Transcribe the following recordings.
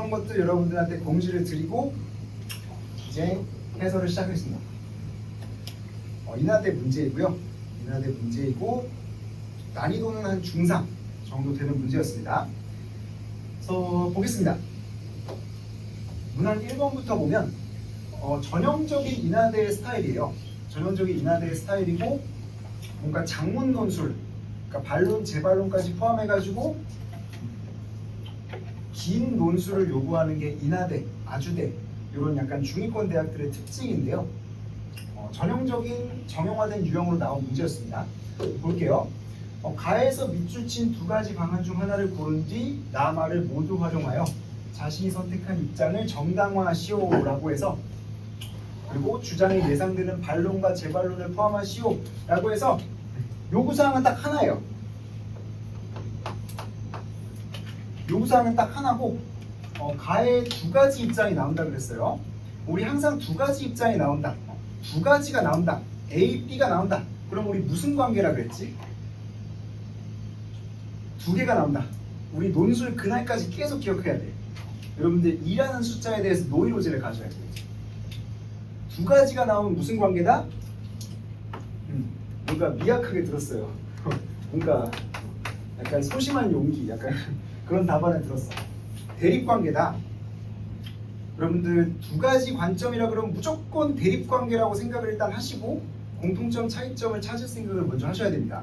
이런 것도 여러분들한테 공지를 드리고 이제 해설을 시작하겠습니다. 인하대 문제이고요. 인하대 문제이고 난이도는 한 중3 정도 되는 문제였습니다. 그래서 보겠습니다. 문항 1번부터 보면 전형적인 인하대의 스타일이에요. 전형적인 인하대의 스타일이고 뭔가 장문 논술, 그러니까 반론, 재반론까지 포함해가지고 긴 논술을 요구하는 게 인하대, 아주대 이런 약간 중위권 대학들의 특징인데요. 전형적인 정형화된 유형으로 나온 문제였습니다. 볼게요. 가에서 밑줄 친 두 가지 방안 중 하나를 고른 뒤 나 말을 모두 활용하여 자신이 선택한 입장을 정당화하시오라고 해서, 그리고 주장에 예상되는 반론과 재반론을 포함하시오라고 해서 요구사항은 딱 하나예요. 요구사항은 딱 하나고 가에 두 가지 입장이 나온다 그랬어요. 우리 항상 두 가지 입장이 나온다, 두 가지가 나온다, A, B가 나온다. 그럼 우리 무슨 관계라 그랬지? 두 개가 나온다. 우리 논술 그날까지 계속 기억해야 돼. 여러분들 2라는 숫자에 대해서 노이로제를 가져야 돼요. 두 가지가 나오면 무슨 관계다? 뭔가 미약하게 들었어요. 뭔가 약간 소심한 용기, 약간 그런 답안을 들었어. 대립관계다. 여러분들 두 가지 관점이라 그러면 무조건 대립관계라고 생각을 일단 하시고 공통점, 차이점을 찾을 생각을 먼저 하셔야 됩니다.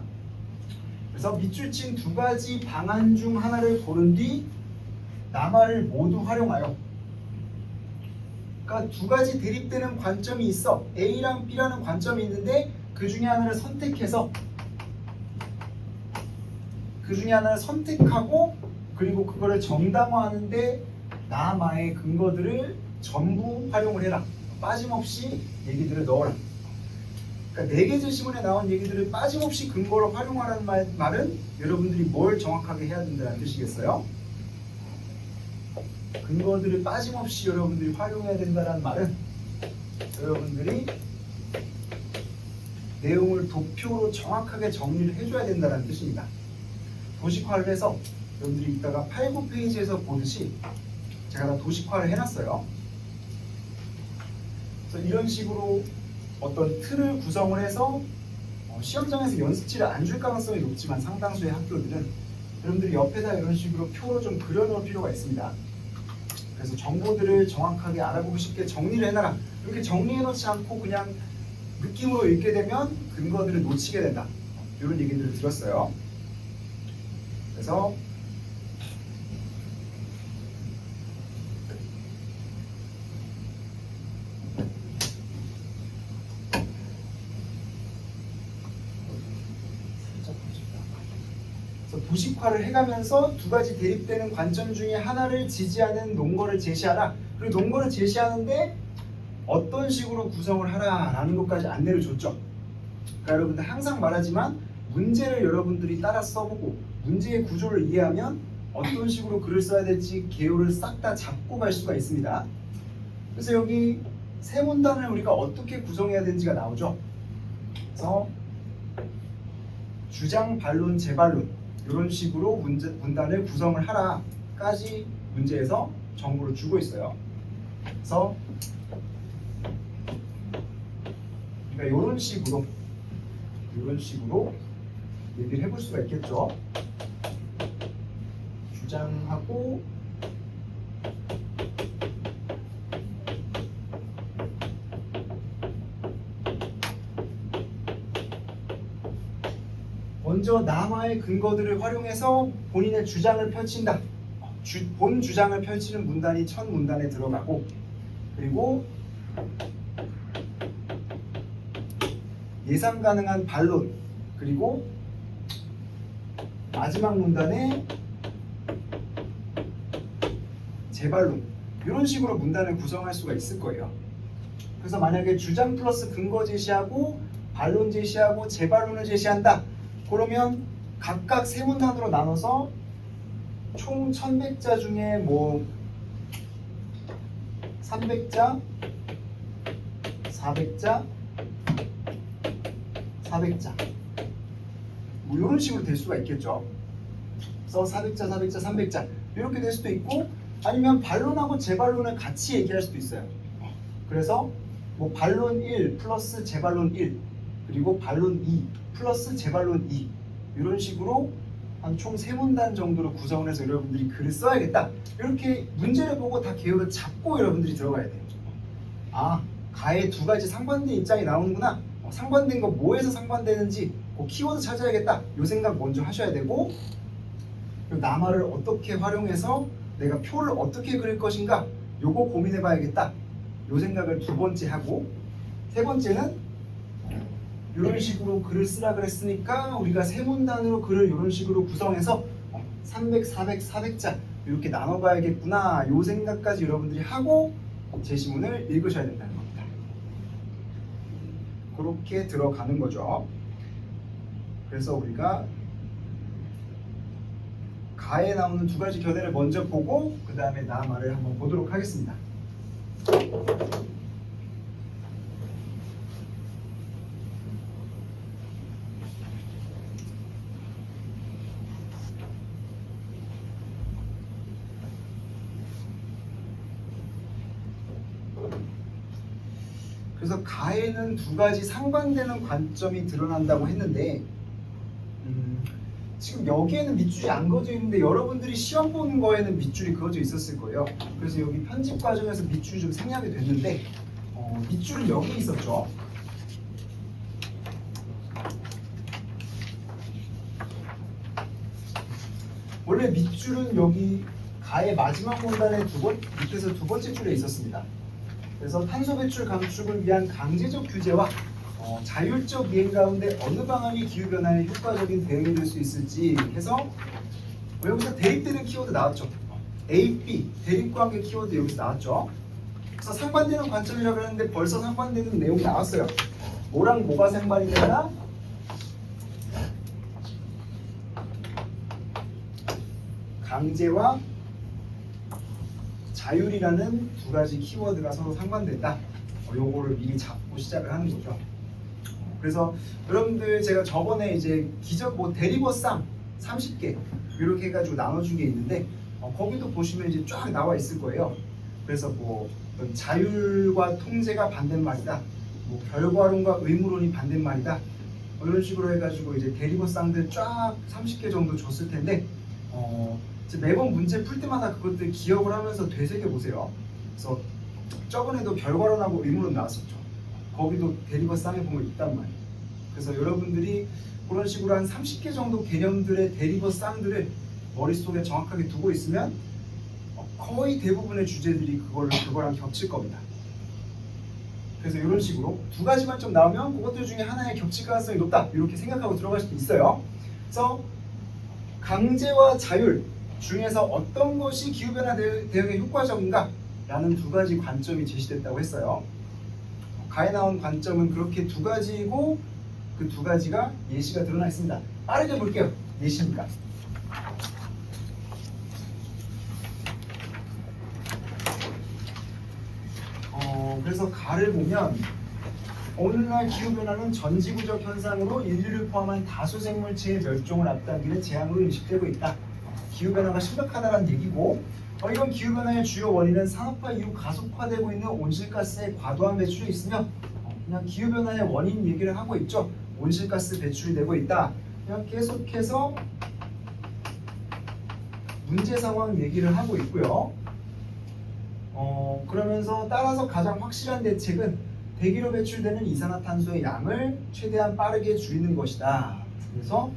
그래서 밑줄 친 두 가지 방안 중 하나를 고른 뒤 나 말을 모두 활용하여, 그러니까 두 가지 대립되는 관점이 있어. A랑 B라는 관점이 있는데 그 중에 하나를 선택하고 그리고 그거를 정당화하는데 나만의 근거들을 전부 활용을 해라. 빠짐없이 얘기들을 넣어라. 그러니까 4개 제시문에 나온 얘기들을 빠짐없이 근거로 활용하라는 말은 여러분들이 뭘 정확하게 해야 된다는 뜻이겠어요? 근거들을 빠짐없이 여러분들이 활용해야 된다는 말은 여러분들이 내용을 도표로 정확하게 정리를 해줘야 된다는 뜻입니다. 도식화를 해서 여러분들이 이따가 8, 9페이지에서 보듯이 제가 다 도식화를 해놨어요. 그래서 이런 식으로 어떤 틀을 구성을 해서 시험장에서 연습지를 안 줄 가능성이 높지만 상당수의 학교들은 여러분들이 옆에다 이런 식으로 표로 좀 그려놓을 필요가 있습니다. 그래서 정보들을 정확하게 알아보고 싶게 정리를 해놔라. 이렇게 정리해놓지 않고 그냥 느낌으로 읽게 되면 근거들을 놓치게 된다. 이런 얘기들을 들었어요. 그래서 도식화를 해가면서 두 가지 대립되는 관점 중에 하나를 지지하는 논거를 제시하라. 그리고 논거를 제시하는데 어떤 식으로 구성을 하라라는 것까지 안내를 줬죠. 그러니까 여러분들 항상 말하지만 문제를 여러분들이 따라 써보고 문제의 구조를 이해하면 어떤 식으로 글을 써야 될지 개요를 싹 다 잡고 갈 수가 있습니다. 그래서 여기 세 문단을 우리가 어떻게 구성해야 되는지가 나오죠. 그래서 주장, 반론, 재반론 이런 식으로 문단을 구성을 하라까지 문제에서 정보를 주고 있어요. 그래서 그러니까 이런 식으로 얘기를 해볼 수가 있겠죠. 주장하고 먼저 남아의 근거들을 활용해서 본인의 주장을 펼친다. 본 주장을 펼치는 문단이 첫 문단에 들어가고, 그리고 예상 가능한 반론, 그리고 마지막 문단에 재반론, 이런 식으로 문단을 구성할 수가 있을 거예요. 그래서 만약에 주장 플러스 근거 제시하고 반론 제시하고 재반론을 제시한다. 그러면 각각 세 문단으로 나눠서 총 1100자 중에 뭐 300자, 400자, 400자 뭐 이런 식으로 될 수가 있겠죠. 그래서 400자, 400자, 300자 이렇게 될 수도 있고, 아니면 반론하고 재반론을 같이 얘기할 수도 있어요. 그래서 뭐 반론 1 플러스 재반론 1 그리고 반론 2 플러스 재반론 2 이런 식으로 한 총 3문단 정도로 구성을 해서 여러분들이 글을 써야겠다. 이렇게 문제를 보고 다 개요를 잡고 여러분들이 들어가야 돼요. 아, 가의 두 가지 상반된 입장이 나오는구나. 상반된 거 뭐에서 상반되는지 그 키워드 찾아야겠다. 이 생각 먼저 하셔야 되고, 그리고 남화를 어떻게 활용해서 내가 표를 어떻게 그릴 것인가 요거 고민해 봐야겠다. 요 생각을 두 번째 하고, 세 번째는 이런 식으로 글을 쓰라 그랬으니까 우리가 세 문단으로 글을 이런 식으로 구성해서 300, 400, 400자 이렇게 나눠봐야겠구나. 요 생각까지 여러분들이 하고 제시문을 읽으셔야 된다는 겁니다. 그렇게 들어가는 거죠. 그래서 우리가 가에 나오는 두 가지 견해를 먼저 보고 그 다음에 남아를 한번 보도록 하겠습니다. 그래서 가에는 두 가지 상반되는 관점이 드러난다고 했는데 지금 여기에는 밑줄이 안 그어져 있는데 여러분들이 시험 보는 거에는 밑줄이 그어져 있었을 거예요. 그래서 여기 편집 과정에서 밑줄이 좀 생략이 됐는데 밑줄은 여기 있었죠. 원래 밑줄은 여기 가의 마지막 문단의 밑에서 두 번째 줄에 있었습니다. 그래서 탄소 배출 감축을 위한 강제적 규제와 자율적 이행 가운데 어느 방안이 기후변화에 효과적인 대응이 될 수 있을지 해서 여기서 대립되는 키워드 나왔죠. A, B, 대립관계 키워드 여기서 나왔죠. 그래서 상반되는 관점이라고 했는데 벌써 상반되는 내용이 나왔어요. 뭐랑 뭐가 상반이 되나? 강제와 자율이라는 두 가지 키워드가 서로 상반된다. 요거를 미리 잡고 시작을 하는 거죠. 그래서 여러분들 제가 저번에 이제 대리버쌍 30개 이렇게 해가지고 나눠준 게 있는데 거기도 보시면 이제 쫙 나와 있을 거예요. 그래서 뭐 자율과 통제가 반대말이다. 뭐 결과론과 의무론이 반대말이다. 이런 식으로 해가지고 이제 대리버쌍들 쫙 30개 정도 줬을 텐데 매번 문제 풀 때마다 그것들 기억을 하면서 되새겨 보세요. 그래서 저번에도 결과론하고 의무론 나왔었죠. 거기도 대리버쌍에 보면 있단 말이에요. 그래서 여러분들이 그런 식으로 한 30개 정도 개념들의 대리버쌍들을 머릿속에 정확하게 두고 있으면 거의 대부분의 주제들이 그거랑 겹칠 겁니다. 그래서 이런 식으로 두 가지만 좀 나오면 그것들 중에 하나에 겹칠 가능성이 높다. 이렇게 생각하고 들어갈 수도 있어요. 그래서 강제와 자율 중에서 어떤 것이 기후변화 대응에 효과적인가? 라는 두 가지 관점이 제시됐다고 했어요. 가에 나온 관점은 그렇게 두 가지이고 그 두 가지가 예시가 드러나 있습니다. 빠르게 볼게요. 예시입니다. 그래서 가를 보면 오늘날 기후변화는 전지구적 현상으로 인류를 포함한 다수 생물체의 멸종을 앞당기는 재앙으로 인식되고 있다. 기후변화가 심각하다는 얘기고 이런 기후변화의 주요 원인은 산업화 이후 가속화되고 있는 온실가스의 과도한 배출이 있으며 그냥 기후변화의 원인 얘기를 하고 있죠. 온실가스 배출이 되고 있다. 그냥 계속해서 문제 상황 얘기를 하고 있고요. 그러면서 따라서 가장 확실한 대책은 대기로 배출되는 이산화탄소의 양을 최대한 빠르게 줄이는 것이다. 그래서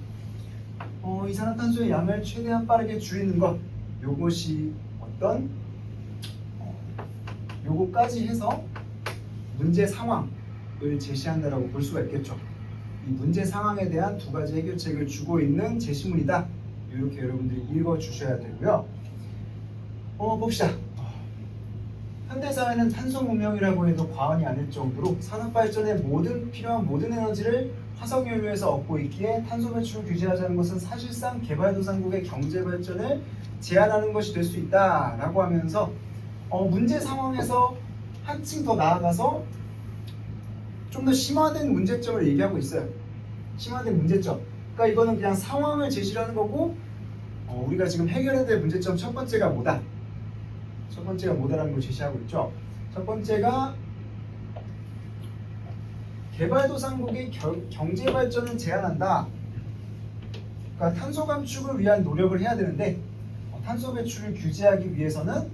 이산화탄소의 양을 최대한 빠르게 줄이는 것, 요것이 어떤 요거까지 해서 문제 상황을 제시한다라고 볼 수가 있겠죠. 이 문제 상황에 대한 두 가지 해결책을 주고 있는 제시문이다. 이렇게 여러분들이 읽어주셔야 되고요. 봅시다. 현대사회는 탄소 문명이라고 해도 과언이 아닐 정도로 산업발전에 필요한 모든 에너지를 화석연료에서 얻고 있기에 탄소 배출을 규제하자는 것은 사실상 개발도상국의 경제발전을 제한하는 것이 될 수 있다라고 하면서 문제 상황에서 한층 더 나아가서 좀 더 심화된 문제점을 얘기하고 있어요. 심화된 문제점. 그러니까 이거는 그냥 상황을 제시하는 거고 우리가 지금 해결해야 될 문제점 첫 번째가 뭐다? 첫 번째가 뭐다라는 걸 제시하고 있죠. 첫 번째가 개발도상국의 경제 발전을 제한한다. 그러니까 탄소 감축을 위한 노력을 해야 되는데 탄소 배출을 규제하기 위해서는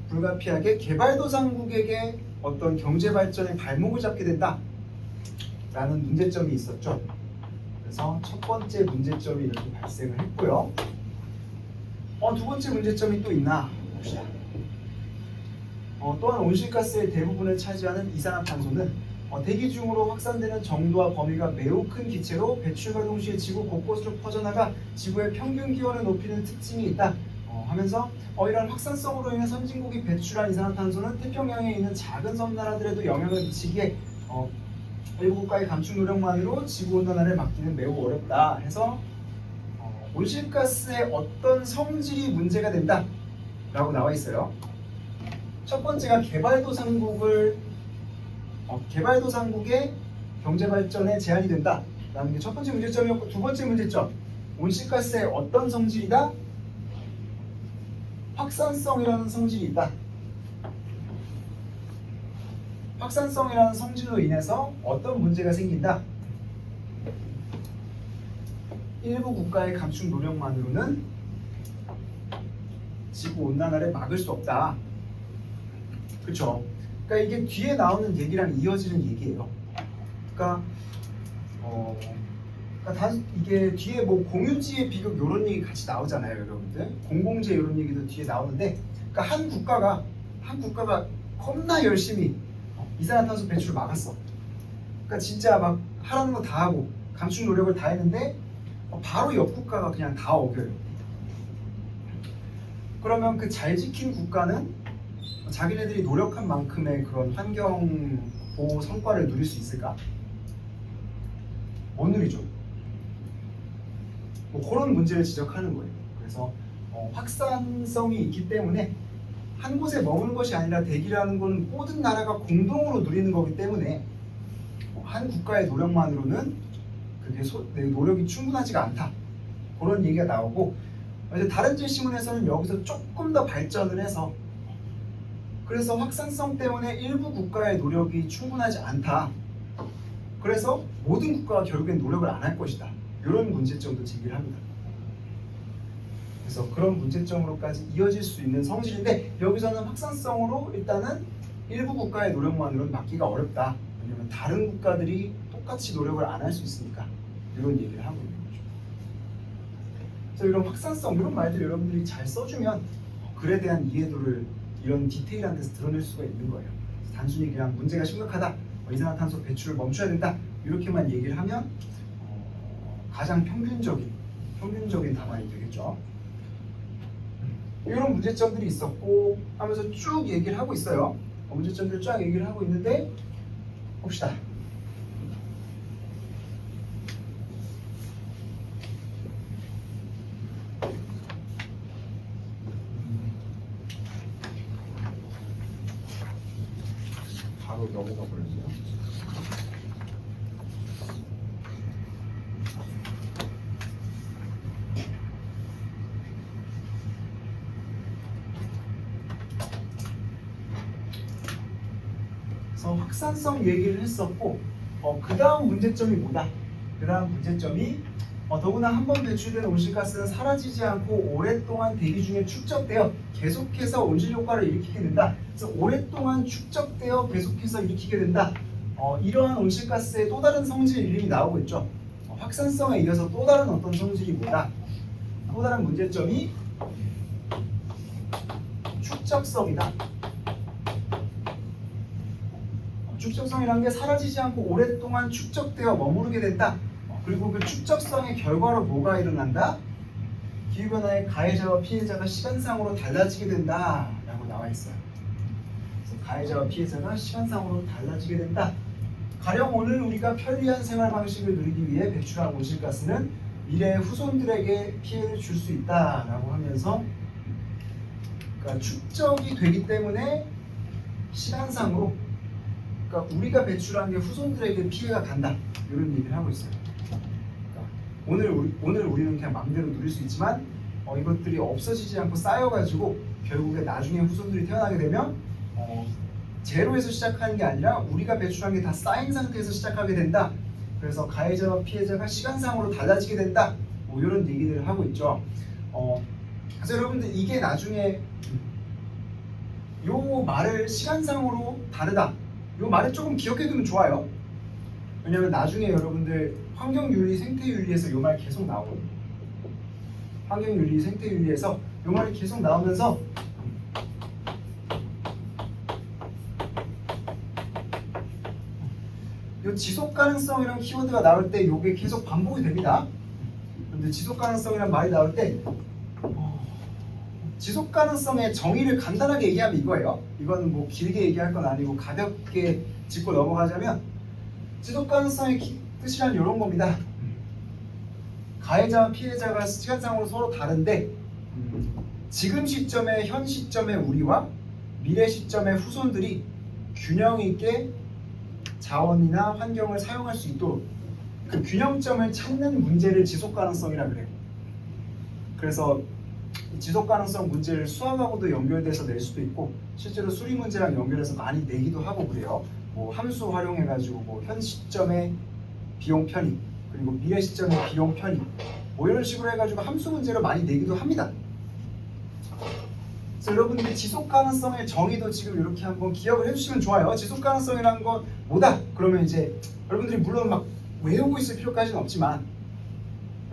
불가피하게 개발도상국에게 어떤 경제 발전의 발목을 잡게 된다 라는 문제점이 있었죠. 그래서 첫 번째 문제점이 이렇게 발생을 했고요. 두 번째 문제점이 또 있나 봅시다. 또한 온실가스의 대부분을 차지하는 이산화탄소는 대기 중으로 확산되는 정도와 범위가 매우 큰 기체로 배출과 동시에 지구 곳곳으로 퍼져나가 지구의 평균 기온을 높이는 특징이 있다 하면서 이런 확산성으로 인해 선진국이 배출한 이산화탄소는 태평양에 있는 작은 섬나라들에도 영향을 미치기에 일부 국가의 감축 노력만으로 지구온난화를 막기는 매우 어렵다 해서 온실가스의 어떤 성질이 문제가 된다 라고 나와 있어요. 첫 번째가 개발도상국의 경제발전에 제한이 된다 라는 게 첫 번째 문제점이었고, 두 번째 문제점 온실가스의 어떤 성질이다? 확산성이라는 성질이 있다. 확산성이라는 성질로 인해서 어떤 문제가 생긴다? 일부 국가의 감축 노력만으로는 지구온난화를 막을 수 없다. 그렇죠? 그러니까 이게 뒤에 나오는 얘기랑 이어지는 얘기예요. 그러니까 이게 뒤에 뭐 공유지의 비극 이런 얘기 같이 나오잖아요, 여러분들. 공공재 이런 얘기도 뒤에 나오는데, 그러니까 한 국가가 겁나 열심히 이산화탄소 배출을 막았어. 그러니까 진짜 막 하라는 거 다 하고 감축 노력을 다 했는데 바로 옆 국가가 그냥 다 어겨요. 그러면 그 잘 지킨 국가는 자기네들이 노력한 만큼의 그런 환경 보호 성과를 누릴 수 있을까? 못 누리죠. 뭐 그런 문제를 지적하는 거예요. 그래서 확산성이 있기 때문에 한 곳에 머무는 것이 아니라 대기라는 것은 모든 나라가 공동으로 누리는 거기 때문에 한 국가의 노력만으로는 그게 내 노력이 충분하지가 않다. 그런 얘기가 나오고, 이제 다른 제시문에서는 여기서 조금 더 발전을 해서 그래서 확산성 때문에 일부 국가의 노력이 충분하지 않다. 그래서 모든 국가가 결국엔 노력을 안 할 것이다. 이런 문제점도 제기를 합니다. 그래서 그런 문제점으로까지 이어질 수 있는 성질인데, 여기서는 확산성으로 일단은 일부 국가의 노력만으로는 막기가 어렵다. 왜냐면 다른 국가들이 똑같이 노력을 안 할 수 있으니까 이런 얘기를 하고 있는 거죠. 그래서 이런 확산성 이런 말들 여러분들이 잘 써주면 글에 대한 이해도를 이런 디테일한 데서 드러낼 수가 있는 거예요. 단순히 그냥 문제가 심각하다, 이산화탄소 배출을 멈춰야 된다 이렇게만 얘기를 하면 가장 평균적인 답안이 되겠죠. 이런 문제점들이 있었고 하면서 쭉 얘기를 하고 있어요. 문제점들을 쫙 얘기를 하고 있는데 봅시다. 바로 넘어가 버렸네요. 그래서 확산성 얘기를 했었고, 그 다음 문제점이 뭐다? 그 다음 문제점이 더구나 한번 배출된 온실가스는 사라지지 않고 오랫동안 대기 중에 축적되어 계속해서 온실 효과를 일으키게 된다. 그래서 오랫동안 축적되어 계속해서 일으키게 된다. 이러한 온실가스의 또 다른 성질 이름이 나오고 있죠. 확산성에 이어서 또 다른 어떤 성질이 뭐다? 또 다른 문제점이 축적성이다. 축적성이라는 게 사라지지 않고 오랫동안 축적되어 머무르게 된다. 그리고 그 축적성의 결과로 뭐가 일어난다? 기후변화의 가해자와 피해자가 시간상으로 달라지게 된다 라고 나와 있어요. 그래서 가해자와 피해자가 시간상으로 달라지게 된다. 가령 오늘 우리가 편리한 생활 방식을 누리기 위해 배출한 온실가스는 미래의 후손들에게 피해를 줄 수 있다 라고 하면서, 그러니까 축적이 되기 때문에 시간상으로, 그러니까 우리가 배출한 게 후손들에게 피해가 간다 이런 얘기를 하고 있어요. 그러니까 오늘 우리는 그냥 마음대로 누릴 수 있지만 이것들이 없어지지 않고 쌓여가지고 결국에 나중에 후손들이 태어나게 되면 제로에서 시작하는 게 아니라 우리가 배출한 게 다 쌓인 상태에서 시작하게 된다. 그래서 가해자와 피해자가 시간상으로 달라지게 된다. 뭐 이런 얘기들을 하고 있죠. 그래서 여러분들 이게 나중에 요 말을 시간상으로 다르다. 요 말을 조금 기억해두면 좋아요. 왜냐면 나중에 여러분들 환경윤리, 생태윤리에서 요 말 계속 나오고 환경윤리, 생태윤리에서 요 말이 계속 나오면서 요 지속가능성이라는 키워드가 나올 때 요게 계속 반복이 됩니다. 근데 지속가능성이라는 말이 나올 때 지속가능성의 정의를 간단하게 얘기하면 이거예요. 이거는 뭐 길게 얘기할 건 아니고 가볍게 짚고 넘어가자면 지속가능성의 뜻이란 이런 겁니다. 가해자와 피해자가 시간상으로 서로 다른데 지금 시점에 현 시점의 우리와 미래 시점의 후손들이 균형 있게 자원이나 환경을 사용할 수 있도록 그 균형점을 찾는 문제를 지속가능성이라 그래요. 그래서 지속가능성 문제를 수학하고도 연결돼서 낼 수도 있고 실제로 수리 문제랑 연결해서 많이 내기도 하고 그래요. 뭐 함수 활용해가지고 뭐 현 시점의 비용 편익 그리고 미래 시점의 비용 편익 뭐 이런 식으로 해가지고 함수 문제를 많이 내기도 합니다. 그래서 여러분들이 지속가능성의 정의도 지금 이렇게 한번 기억을 해주시면 좋아요. 지속가능성이라는 건 뭐다? 그러면 이제 여러분들이 물론 막 외우고 있을 필요까지는 없지만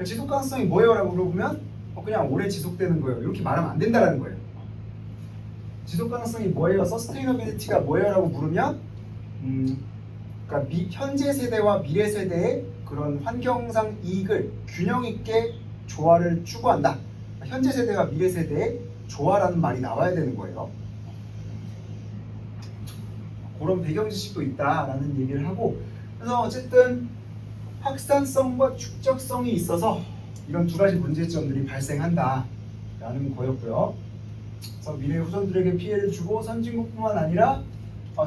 지속가능성이 뭐예요? 라고 물어보면 그냥 오래 지속되는 거예요. 이렇게 말하면 안 된다는 거예요. 지속가능성이 뭐예요? 서스테이너빌리티가 뭐예요? 라고 물으면 그러니까 현재 세대와 미래 세대의 그런 환경상 이익을 균형 있게 조화를 추구한다. 현재 세대와 미래 세대의 조화라는 말이 나와야 되는 거예요. 그런 배경 지식도 있다라는 얘기를 하고 그래서 어쨌든 확산성과 축적성이 있어서 이런 두 가지 문제점들이 발생한다라는 거였고요. 그래서 미래 후손들에게 피해를 주고 선진국뿐만 아니라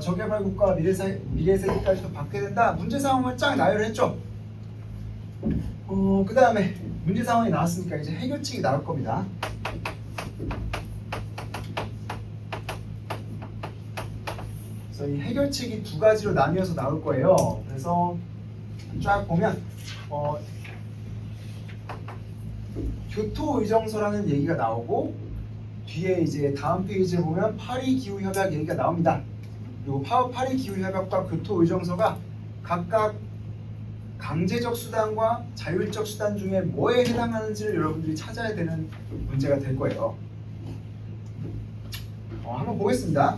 저개발국가 미래 세대까지도 받게 된다. 문제 상황을 쫙 나열을 했죠. 그 다음에 문제 상황이 나왔으니까 이제 해결책이 나올 겁니다. 그래서 이 해결책이 두 가지로 나뉘어서 나올 거예요. 그래서 쫙 보면 교토의정서라는 얘기가 나오고 뒤에 이제 다음 페이지에 보면 파리 기후 협약 얘기가 나옵니다. 그리고 파리 기후 협약과 교토의정서가 각각 강제적 수단과 자율적 수단 중에 뭐에 해당하는지를 여러분들이 찾아야 되는 문제가 될 거예요. 한번 보겠습니다.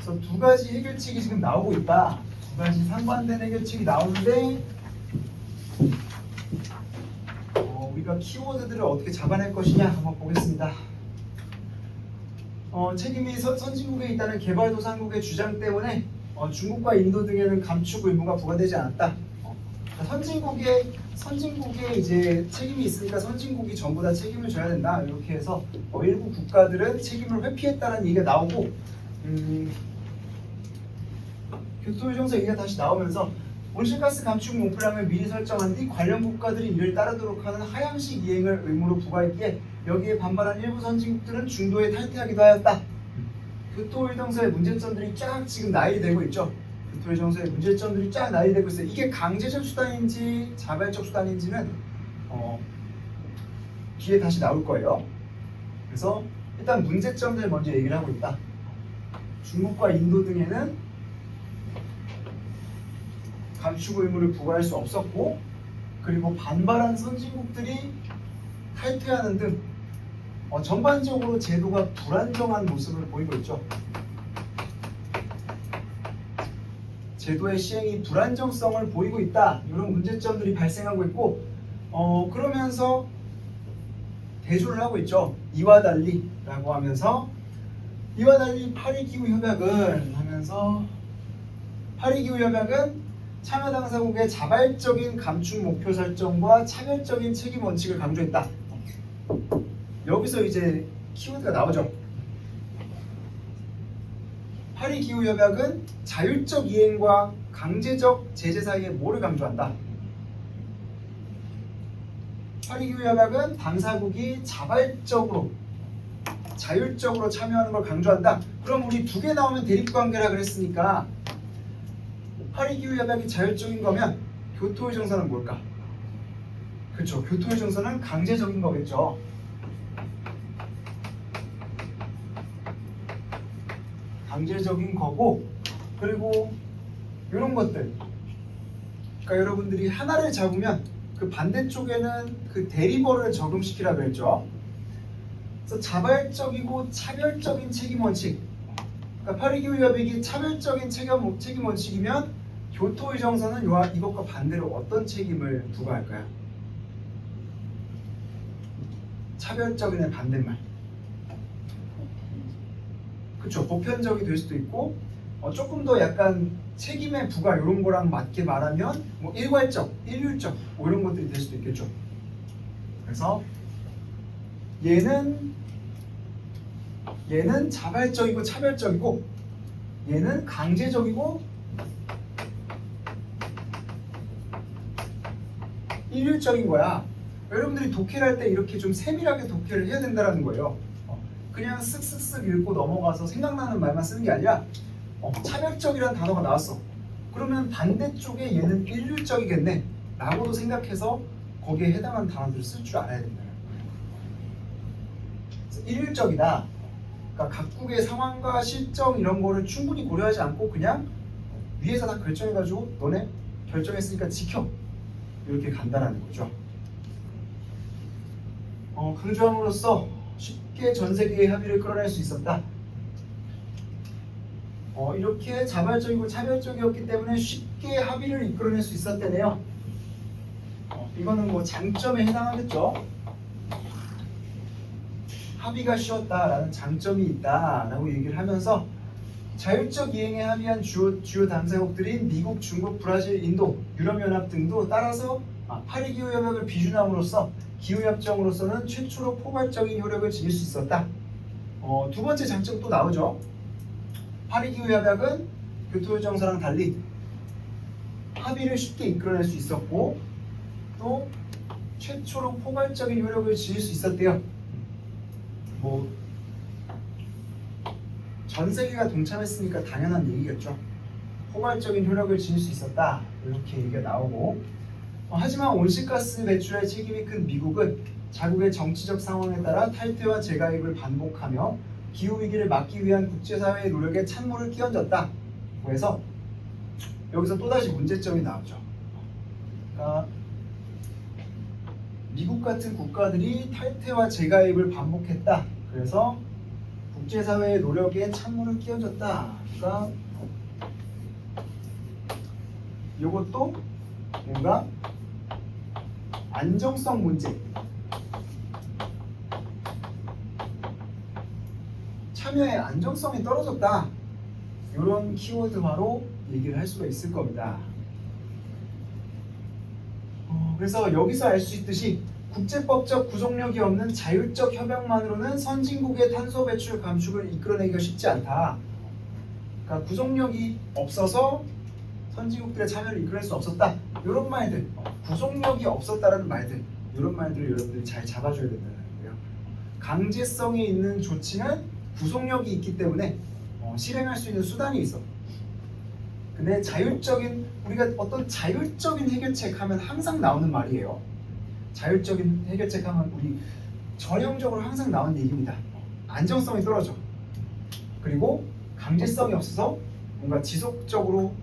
그래서 두 가지 해결책이 지금 나오고 있다. 두 가지 상반된 해결책이 나오는데 우리가 키워드들을 어떻게 잡아낼 것이냐 한번 보겠습니다. 책임이 선진국에 있다는 개발도상국의 주장 때문에 중국과 인도 등에는 감축 의무가 부과되지 않았다. 선진국에 이제 책임이 있으니까 선진국이 전부 다 책임을 져야 된다. 이렇게 해서 일부 국가들은 책임을 회피했다는 얘기가 나오고 교토의정서 얘기가 다시 나오면서 온실가스 감축 목표량을 미리 설정한 뒤 관련 국가들이 이를 따르도록 하는 하향식 이행을 의무로 부과했기에 여기에 반발한 일부 선진국들은 중도에 탈퇴하기도 하였다. 교토의정서의 문제점들이 쫙 지금 나열이 되고 있죠. 교토의정서의 문제점들이 쫙 나열이 되고 있어요. 이게 강제적 수단인지 자발적 수단인지는 뒤에 다시 나올 거예요. 그래서 일단 문제점들 먼저 얘기를 하고 있다. 중국과 인도 등에는 감축 의무를 부과할 수 없었고 그리고 반발한 선진국들이 탈퇴하는 등 전반적으로 제도가 불안정한 모습을 보이고 있죠. 제도의 시행이 불안정성을 보이고 있다. 이런 문제점들이 발생하고 있고 그러면서 대조를 하고 있죠. 이와 달리라고 하면서 이와 달리 파리 기후 협약은 하면서 파리기후협약은 참여 당사국의 자발적인 감축 목표 설정과 차별적인 책임 원칙을 강조했다. 여기서 이제 키워드가 나오죠. 파리기후협약은 자율적 이행과 강제적 제재 사이에 뭐를 강조한다? 파리기후협약은 당사국이 자율적으로 참여하는 걸 강조한다. 그럼 우리 두 개 나오면 대립관계라 그랬으니까 파리기후협약이 자율적인 거면 교토의 정서는 뭘까? 그렇죠. 교토의 정서는 강제적인 거겠죠. 강제적인 거고, 그리고 이런 것들. 그러니까 여러분들이 하나를 잡으면 그 반대쪽에는 그 대리버를 적용시키라 그랬죠. 그래서 자발적이고 차별적인 책임 원칙. 그러니까 파리기후협약이 차별적인 책임 원칙이면 교토의 정서는 이것과 반대로 어떤 책임을 부과할까요? 차별적인의 반대말. 그렇죠. 보편적이 될 수도 있고 조금 더 약간 책임의 부과 이런 거랑 맞게 말하면 뭐 일괄적, 일률적 뭐 이런 것들이 될 수도 있겠죠. 그래서 얘는 자발적이고 차별적이고 얘는 강제적이고 일률적인 거야. 여러분들이 독해를 할 때 이렇게 좀 세밀하게 독해를 해야 된다는 거예요. 그냥 쓱쓱쓱 읽고 넘어가서 생각나는 말만 쓰는 게 아니라 차별적이라는 단어가 나왔어. 그러면 반대쪽에 얘는 일률적이겠네 라고도 생각해서 거기에 해당하는 단어들을 쓸 줄 알아야 된다. 일률적이다. 그러니까 각국의 상황과 실정 이런 거를 충분히 고려하지 않고 그냥 위에서 다 결정해가지고 너네 결정했으니까 지켜 이렇게 간다라는 거죠. 강조함으로써 쉽게 전 세계의 합의를 끌어낼 수 있었다. 이렇게 자발적이고 차별적이었기 때문에 쉽게 합의를 이끌어낼 수 있었대네요. 이거는 뭐 장점에 해당하겠죠. 합의가 쉬웠다라는 장점이 있다라고 얘기를 하면서 자율적 이행에 합의한 주요 당사국들인 미국, 중국, 브라질, 인도, 유럽연합 등도 따라서 파리기후협약을 비준함으로써 기후협정으로서는 최초로 포괄적인 효력을 지닐 수 있었다. 두 번째 장점 또 나오죠. 파리기후협약은 교토협정서랑 달리 합의를 쉽게 이끌어낼 수 있었고 또 최초로 포괄적인 효력을 지닐 수 있었대요. 뭐 전 세계가 동참했으니까 당연한 얘기겠죠. 포괄적인 효력을 지닐 수 있었다 이렇게 얘기가 나오고 하지만 온실가스 배출의 책임이 큰 미국은 자국의 정치적 상황에 따라 탈퇴와 재가입을 반복하며 기후위기를 막기 위한 국제사회의 노력에 찬물을 끼얹었다. 그래서 여기서 또다시 문제점이 나오죠. 그러니까 미국 같은 국가들이 탈퇴와 재가입을 반복했다. 그래서 국제사회의 노력에 찬물을 끼얹었다. 그러니까 이것도 뭔가 안정성 문제, 참여의 안정성이 떨어졌다. 이런 키워드화로 얘기를 할 수가 있을 겁니다. 그래서 여기서 알 수 있듯이 국제법적 구속력이 없는 자율적 협약만으로는 선진국의 탄소 배출 감축을 이끌어내기가 쉽지 않다. 그러니까 구속력이 없어서 선진국들의 참여를 이끌어낼 수 없었다. 이런 말들, 구속력이 없었다라는 말들, 이런 말들을 여러분들이 잘 잡아줘야 된다는 거예요. 강제성이 있는 조치는 구속력이 있기 때문에 실행할 수 있는 수단이 있어. 근데 우리가 어떤 자율적인 해결책 하면 항상 나오는 말이에요. 자율적인 해결책 하면 우리 전형적으로 항상 나오는 얘기입니다. 안정성이 떨어져. 그리고 강제성이 없어서 뭔가 지속적으로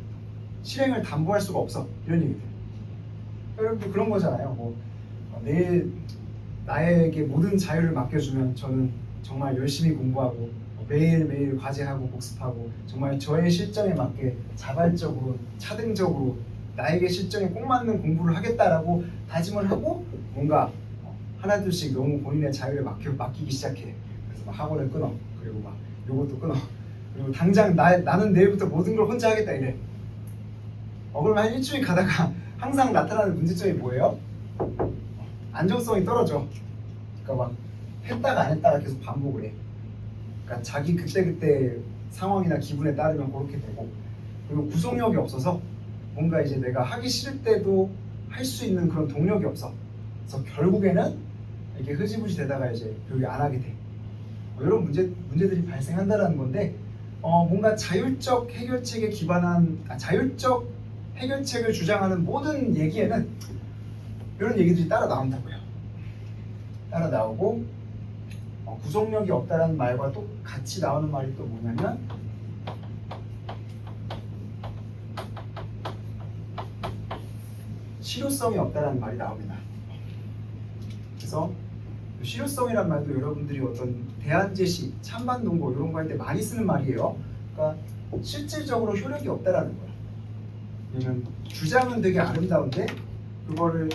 실행을 담보할 수가 없어. 이런 얘기들. 여러분들 그런 거잖아요. 나에게 모든 자유를 맡겨주면 저는 정말 열심히 공부하고 매일매일 과제하고 복습하고 정말 저의 실정에 맞게 자발적으로 차등적으로 나에게 실정에 꼭 맞는 공부를 하겠다라고 다짐을 하고 뭔가 하나둘씩 너무 본인의 자유를 맡기기 시작해. 그래서 막 학원을 끊어. 그리고 막 요것도 끊어. 그리고 당장 나는 내일부터 모든 걸 혼자 하겠다 이래. 그럼 한 일주일 가다가 항상 나타나는 문제점이 뭐예요? 안정성이 떨어져. 그러니까 막 했다가 안 했다가 계속 반복을 해. 그러니까 자기 그때그때 상황이나 기분에 따르면 그렇게 되고, 그리고 구속력이 없어서 뭔가 이제 내가 하기 싫을 때도 할 수 있는 그런 동력이 없어. 그래서 결국에는 이렇게 흐지부지 되다가 이제 결국에 안 하게 돼. 이런 문제들이 발생한다는 건데, 뭔가 자율적 해결책에 기반한 자율적 해결책을 주장하는 모든 얘기에는 이런 얘기들이 따라 나온다고요. 따라 나오고, 구속력이 없다라는 말과 또 같이 나오는 말이 또 뭐냐면 실효성이 없다라는 말이 나옵니다. 그래서 실효성이란 말도 여러분들이 어떤 대안제시, 찬반동고 이런 거 할 때 많이 쓰는 말이에요. 그러니까 실질적으로 효력이 없다라는 거야. 왜냐면 주장은 되게 아름다운데 그거를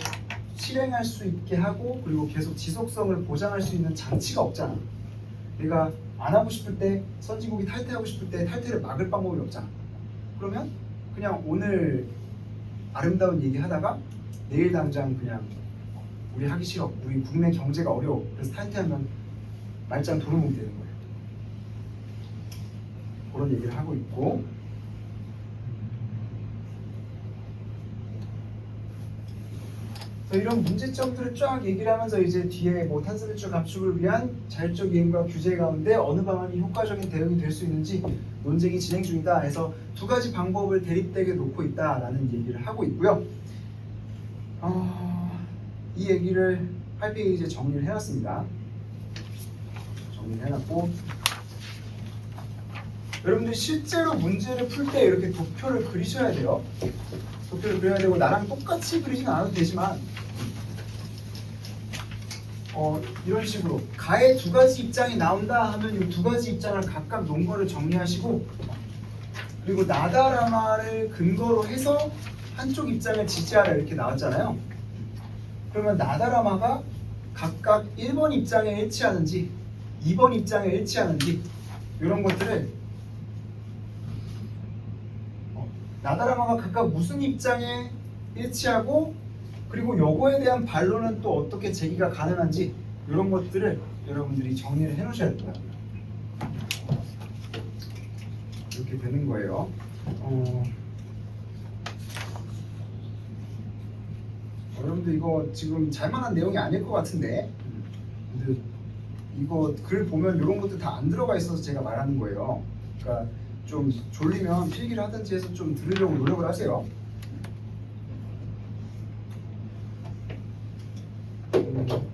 실행할 수 있게 하고 그리고 계속 지속성을 보장할 수 있는 장치가 없잖아. 내가 안 하고 싶을 때, 선진국이 탈퇴하고 싶을 때 탈퇴를 막을 방법이 없잖아. 그러면 그냥 오늘 아름다운 얘기 하다가 내일 당장 그냥 우리 하기 싫어, 우리 국내 경제가 어려워, 그래서 탈퇴하면 말짱 도루묵이 되는 거예요. 그런 얘기를 하고 있고, 이런 문제점들을 쫙 얘기를 하면서 이제 뒤에 뭐 탄소배출 감축을 위한 자율적 이행과 규제 가운데 어느 방안이 효과적인 대응이 될 수 있는지 논쟁이 진행 중이다 해서 두 가지 방법을 대립되게 놓고 있다라는 얘기를 하고 있고요. 이 얘기를 8페이지에 정리를 해놨습니다. 정리를 해놨고, 여러분들 실제로 문제를 풀 때 이렇게 도표를 그리셔야 돼요. 도표를 그려야 되고, 나랑 똑같이 그리진 않아도 되지만 이런 식으로 가의 두 가지 입장이 나온다 하면 이 두 가지 입장을 각각 논거를 정리하시고, 그리고 나다라마를 근거로 해서 한쪽 입장을 지지하라 이렇게 나왔잖아요. 그러면 나다라마가 각각 1번 입장에 일치하는지 2번 입장에 일치하는지 이런 것들을 나다라마가 각각 무슨 입장에 일치하고 그리고 요거에 대한 반론은 또 어떻게 제기가 가능한지 이런 것들을 여러분들이 정리를 해 놓으셔야 돼요. 이렇게 되는 거예요. 여러분들 이거 지금 잘만한 내용이 아닐 것 같은데, 근데 이거 글 보면 이런 것도 다 안 들어가 있어서 제가 말하는 거예요. 그러니까 좀 졸리면 필기를 하든지 해서 좀 들으려고 노력을 하세요.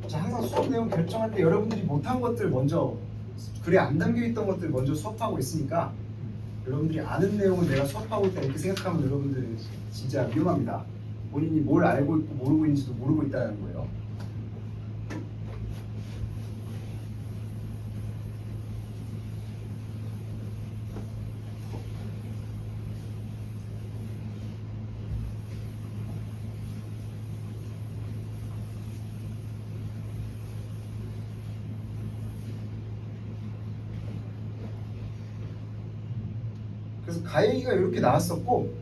자, 항상 수업 내용 결정할 때 여러분들이 못한 것들 먼저, 글에 안 담겨있던 것들 먼저 수업하고 있으니까 여러분들이 아는 내용을 내가 수업하고 있다 이렇게 생각하면 여러분들 진짜 위험합니다. 본인이 뭘 알고 있고 모르고 있는지도 모르고 있다는 거예요. 그래서 가얘기가 이렇게 나왔었고,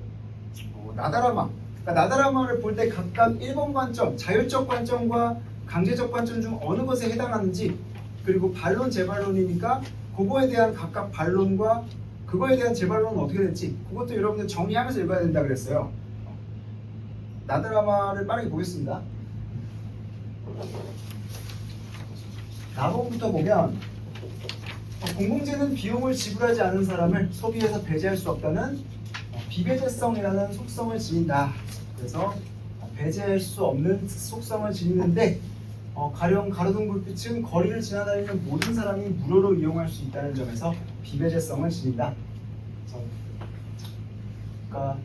나다라마, 그러니까 나다라마를 볼 때 각각 1번 관점, 자율적 관점과 강제적 관점 중 어느 것에 해당하는지, 그리고 반론 재반론이니까 그거에 대한 각각 반론과 그거에 대한 재반론은 어떻게 될지 그것도 여러분들 정리하면서 읽어야 된다 그랬어요. 나다라마를 빠르게 보겠습니다. 나부부터 보면 공공재는 비용을 지불하지 않은 사람을 소비에서 배제할 수 없다는 비배제성이라는 속성을 지닌다. 그래서 배제할 수 없는 속성을 지니는데 가령 가로등 불빛은 거리를 지나다니는 모든 사람이 무료로 이용할 수 있다는 점에서 비배제성을 지닌다. 그러니까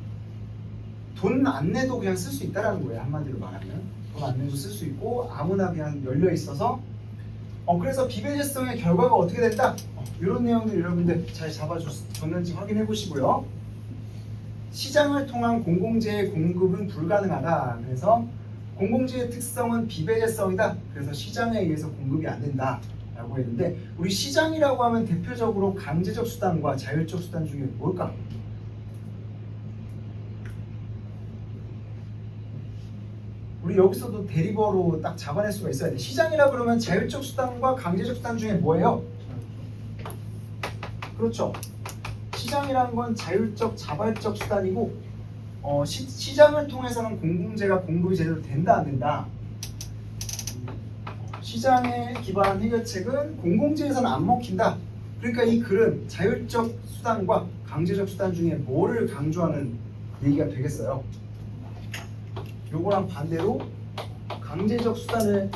돈 안 내도 그냥 쓸 수 있다라는 거예요. 한마디로 말하면 돈 안 내도 쓸 수 있고 아무나 그냥 열려 있어서 그래서 비배제성의 결과가 어떻게 된다? 이런 내용들 여러분들 잘 잡아줬는지 확인해 보시고요. 시장을 통한 공공재의 공급은 불가능하다. 그래서 공공재의 특성은 비배제성이다. 그래서 시장에 의해서 공급이 안 된다 라고 했는데, 우리 시장이라고 하면 대표적으로 강제적 수단과 자율적 수단 중에 뭘까? 우리 여기서도 대리버로 딱 잡아낼 수가 있어야 돼. 시장이라 그러면 자율적 수단과 강제적 수단 중에 뭐예요? 그렇죠. 시장이라는 건 자율적 자발적 수단이고 시장을 통해서는 공공재가 공급이 제대로 된다 안 된다. 시장에 기반한 해결책은 공공재에서는 안 먹힌다. 그러니까 이 글은 자율적 수단과 강제적 수단 중에 뭐를 강조하는 얘기가 되겠어요. 요거랑 반대로 강제적 수단을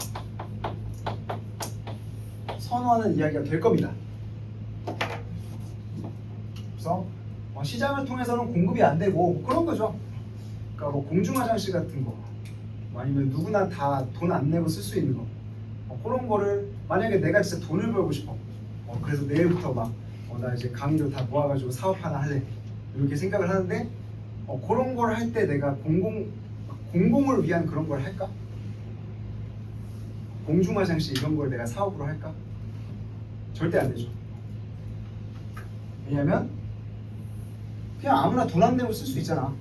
선호하는 이야기가 될 겁니다. 그래서 시장을 통해서는 공급이 안 되고 그런 거죠. 그러니까 뭐 공중화장실 같은 거 아니면 누구나 다 돈 안 내고 쓸 수 있는 거 그런 거를 만약에 내가 진짜 돈을 벌고 싶어 그래서 내일부터 막 나 이제 강의료 다 모아가지고 사업 하나 할래 이렇게 생각을 하는데 그런 걸 할 때 내가 공공을 위한 그런 걸 할까? 공중화장실 이런 걸 내가 사업으로 할까? 절대 안 되죠. 왜냐면 그냥 아무나 돈 안 내고 쓸 수 있잖아.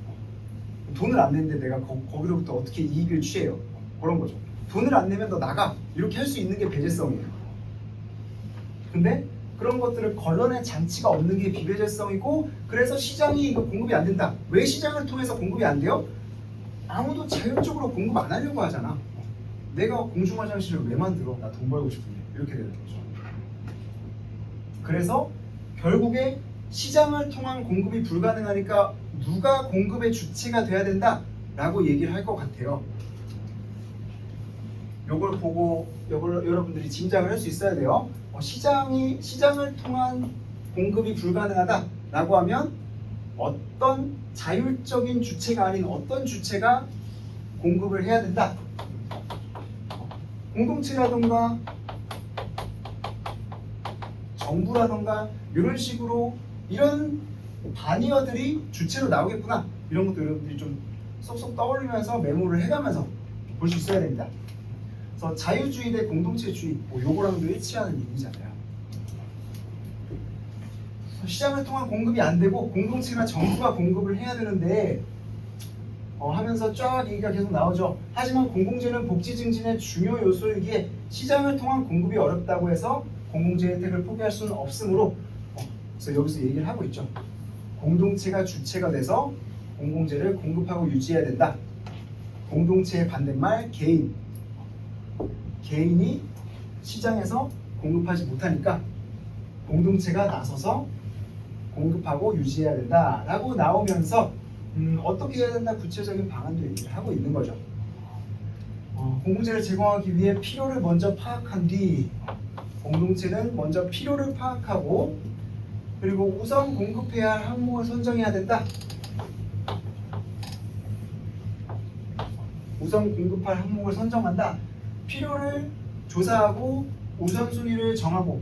돈을 안 내는데 내가 거기로부터 어떻게 이익을 취해요? 그런 거죠. 돈을 안 내면 너 나가 이렇게 할 수 있는 게 배제성이에요. 근데 그런 것들을 걸러낼 장치가 없는 게 비배제성이고 그래서 시장이 이거 공급이 안 된다. 왜 시장을 통해서 공급이 안 돼요? 아무도 자율적으로 공급 안 하려고 하잖아. 내가 공중화장실을 왜 만들어? 나 돈 벌고 싶은데 이렇게 되는 거죠. 그래서 결국에 시장을 통한 공급이 불가능하니까 누가 공급의 주체가 돼야 된다 라고 얘기를 할 것 같아요. 요걸 보고 여러분들이 짐작을 할 수 있어야 돼요. 시장을 통한 공급이 불가능하다 라고 하면 어떤 자율적인 주체가 아닌 어떤 주체가 공급을 해야 된다. 공동체라던가 정부라던가 이런 식으로 이런 단위어들이 주체로 나오겠구나. 이런 것도 여러분들이 좀 쏙쏙 떠올리면서 메모를 해가면서 볼 수 있어야 됩니다. 그래서 자유주의 대 공동체주의 요거랑도 일치하는 얘기잖아요. 시장을 통한 공급이 안 되고 공동체나 정부가 공급을 해야 되는데 하면서 쫙 얘기가 계속 나오죠. 하지만 공공재는 복지 증진의 중요 요소이기에 시장을 통한 공급이 어렵다고 해서 공공재 혜택을 포기할 수는 없으므로 그래서 여기서 얘기를 하고 있죠. 공동체가 주체가 돼서 공공재를 공급하고 유지해야 된다. 공동체의 반대말 개인이 시장에서 공급하지 못하니까 공동체가 나서서 공급하고 유지해야 된다라고 나오면서 어떻게 해야 된다 구체적인 방안도 얘기를 하고 있는 거죠. 공공재를 제공하기 위해 필요를 먼저 파악한 뒤 공동체는 먼저 필요를 파악하고 그리고 우선 공급해야 할 항목을 선정해야 된다. 우선 공급할 항목을 선정한다. 필요를 조사하고 우선순위를 정하고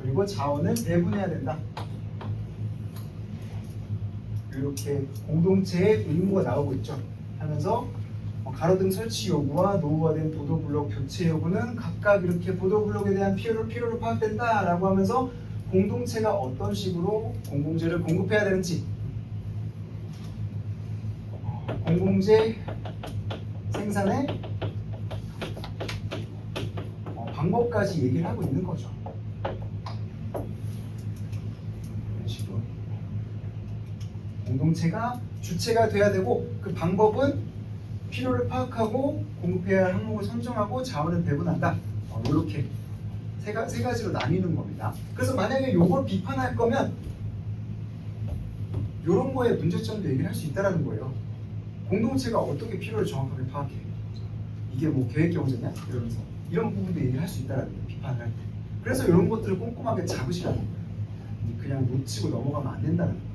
그리고 자원을 배분해야 된다. 이렇게 공동체의 의무가 나오고 있죠. 하면서 가로등 설치 요구와 노후화된 보도블록 교체 요구는 각각 이렇게 보도블록에 대한 필요를 파악된다라고 하면서 공동체가 어떤 식으로 공공재를 공급해야 되는지 공공재 생산의 방법까지 얘기를 하고 있는 거죠. 이런 식으로 공동체가 주체가 돼야 되고 그 방법은 필요를 파악하고 공급해야 할 항목을 선정하고 자원을 배분한다. 이렇게 세 가지로 나뉘는 겁니다. 그래서 만약에 이걸 비판할 거면 이런 거에 문제점도 얘기를 할 수 있다는 거예요. 공동체가 어떻게 필요를 정확하게 파악해? 이게 뭐 계획경제냐? 이러면서 이런 부분도 얘기를 할 수 있다는 거예요. 비판을 할 때. 그래서 이런 것들을 꼼꼼하게 잡으시라는 거예요. 그냥 놓치고 넘어가면 안 된다는 거예요.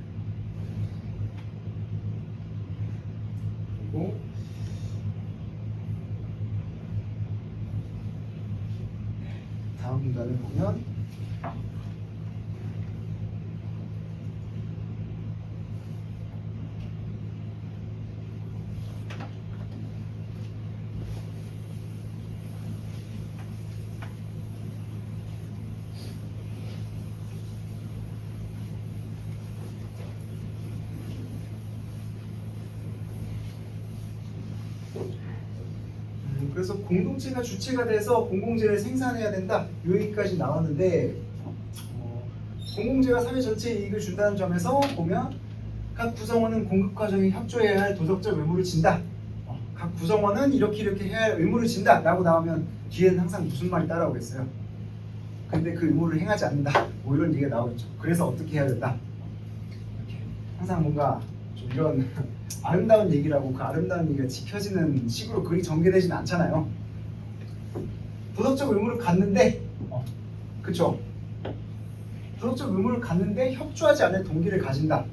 그리고 다음 문단을 보면 그래서 공동체가 주체가 돼서 공공재를 생산해야 된다. 여기까지 나왔는데 공공재가 사회 전체에 이익을 준다는 점에서 보면 각 구성원은 공급 과정에 협조해야 할 도덕적 의무를 진다. 각 구성원은 이렇게 해야 할 의무를 진다 라고 나오면 뒤에는 항상 무슨 말이 따라오겠어요? 근데 그 의무를 행하지 않는다. 뭐 이런 얘기가 나오겠죠. 그래서 어떻게 해야 된다. 이렇게 항상 뭔가 좀 이런 아름다운 얘기라고 그 아름다운 얘기가 지켜지는 식으로 글이 전개되진 않잖아요. 도덕적 의무를 갖는데 그쵸? 도덕적 의무를 갖는데 협조하지 않을 동기를 가진다.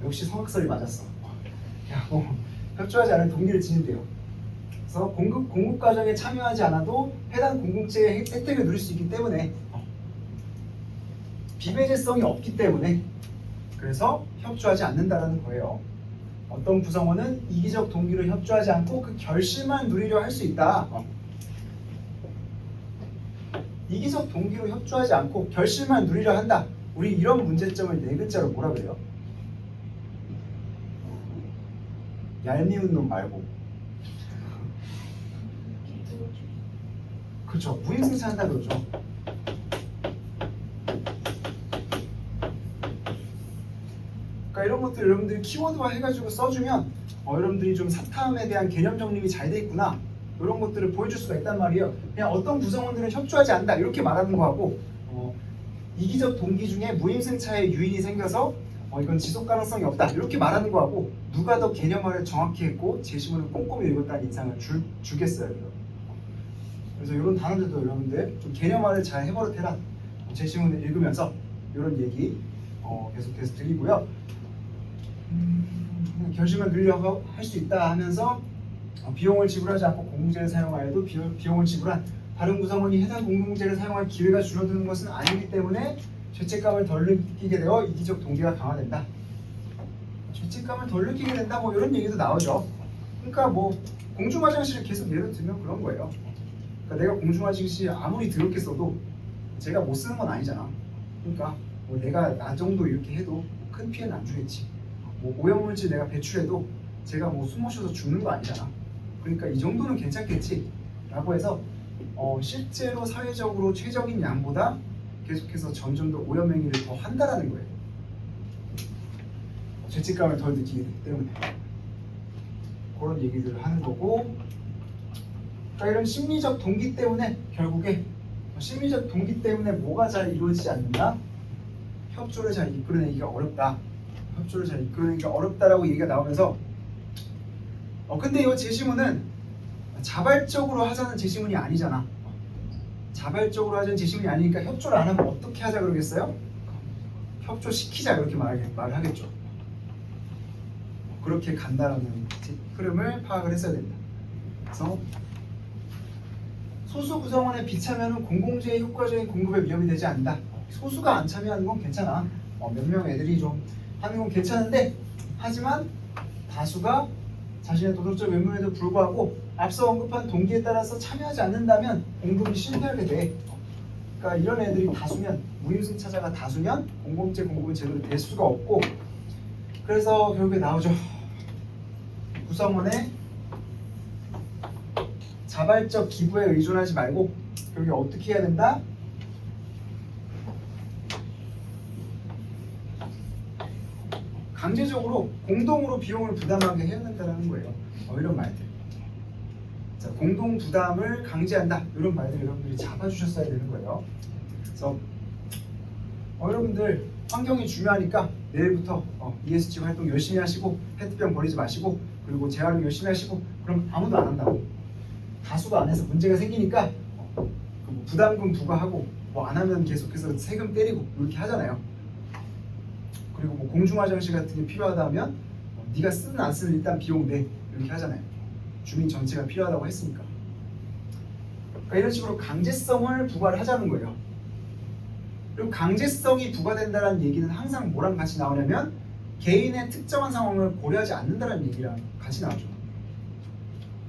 역시 성악설이 맞았어. 협조하지 않을 동기를 지닌대요. 그래서 공급 과정에 참여하지 않아도 해당 공공재의 혜택을 누릴 수 있기 때문에 비배제성이 없기 때문에 그래서 협조하지 않는다라는 거예요. 어떤 구성원은 이기적 동기로 협조하지 않고 그 결실만 누리려 할 수 있다. 이기적 동기로 협조하지 않고 결실만 누리려 한다. 우리 이런 문제점을 네 글자로 뭐라 그래요? 얄미운 놈 말고 그렇죠. 무임승차한다 그러죠. 그러니까 이런 것들 여러분들이 키워드화 해가지고 써주면 여러분들이 좀 사탐에 대한 개념 정립이 잘 돼 있구나 이런 것들을 보여줄 수가 있단 말이에요. 그냥 어떤 구성원들은 협조하지 않는다 이렇게 말하는 거하고 이기적 동기 중에 무임승차의 유인이 생겨서 이건 지속 가능성이 없다 이렇게 말하는 거하고 누가 더 개념화를 정확히 했고 제시문을 꼼꼼히 읽었다는 인상을 주겠어요. 그래서 이런 단어들도 여러분들 좀 개념화를 잘 해버릇해라. 제시문을 읽으면서 이런 얘기 계속해서 드리고요. 결실만 누리려고 할 수 있다 하면서 비용을 지불하지 않고 공공재를 사용하여도 비용을 지불한 다른 구성원이 해당 공공재를 사용할 기회가 줄어드는 것은 아니기 때문에 죄책감을 덜 느끼게 되어 이기적 동기가 강화된다. 죄책감을 덜 느끼게 된다 뭐 이런 얘기도 나오죠. 그러니까 뭐 공중화장실을 계속 예로 들면 그런 거예요. 그러니까 내가 공중화장실 아무리 더럽게 써도 제가 못 쓰는 건 아니잖아. 그러니까 뭐 내가 나 정도 이렇게 해도 큰 피해는 안 주겠지. 뭐 오염물질 내가 배출해도 제가 뭐 숨 못 쉬어서 죽는 거 아니잖아. 그러니까 이 정도는 괜찮겠지 라고 해서 실제로 사회적으로 최적인 양보다 계속해서 점점 더 오염 행위를 더 한다라는 거예요. 죄책감을 덜 느끼게 되기 때문에 그런 얘기들을 하는 거고, 그러니까 이런 심리적 동기 때문에 결국에 심리적 동기 때문에 뭐가 잘 이루어지지 않는다? 협조를 잘 이끌어내기가 어렵다. 협조를 잘 이끌어내기가 어렵다라고 얘기가 나오면서 근데 이 제시문은 자발적으로 하자는 제시문이 아니잖아. 자발적으로 하자는 제시문이 아니니까 협조를 안 하면 어떻게 하자 그러겠어요? 협조시키자 이렇게 말을 하겠죠. 그렇게 간다라는 흐름을 파악을 했어야 된다. 그래서 소수 구성원의 비참여는 공공재의 효과적인 공급에 위협이 되지 않는다. 소수가 안 참여하는 건 괜찮아. 몇 명 애들이 좀 하는 건 괜찮은데, 하지만 다수가 자신의 도덕적 의무에도 불구하고 앞서 언급한 동기에 따라서 참여하지 않는다면 공급이 실패하게 돼. 그러니까 이런 애들이 다수면, 무임승차자가 다수면 공공재 공급은 제대로 될 수가 없고, 그래서 결국에 나오죠. 구성원의 자발적 기부에 의존하지 말고 결국에 어떻게 해야 된다? 강제적으로 공동으로 비용을 부담하게 해야 된다는 거예요. 이런 말들. 자, 공동 부담을 강제한다. 이런 말들 여러분들이 잡아주셨어야 되는 거예요. 그래서 여러분들 환경이 중요하니까 내일부터 ESG 활동 열심히 하시고 페트병 버리지 마시고 그리고 재활용 열심히 하시고 그럼 아무도 안 한다고. 다수가 안 해서 문제가 생기니까 부담금 부과하고 뭐 안 하면 계속해서 세금 때리고 이렇게 하잖아요. 그리고 뭐 공중화장실 같은 게 필요하다면 네가 쓰든 안 쓰든 일단 비용 내 이렇게 하잖아요. 주민 전체가 필요하다고 했으니까. 그러니까 이런 식으로 강제성을 부과를 하자는 거예요. 그리고 강제성이 부과된다는 얘기는 항상 뭐랑 같이 나오냐면 개인의 특정한 상황을 고려하지 않는다는 얘기랑 같이 나오죠.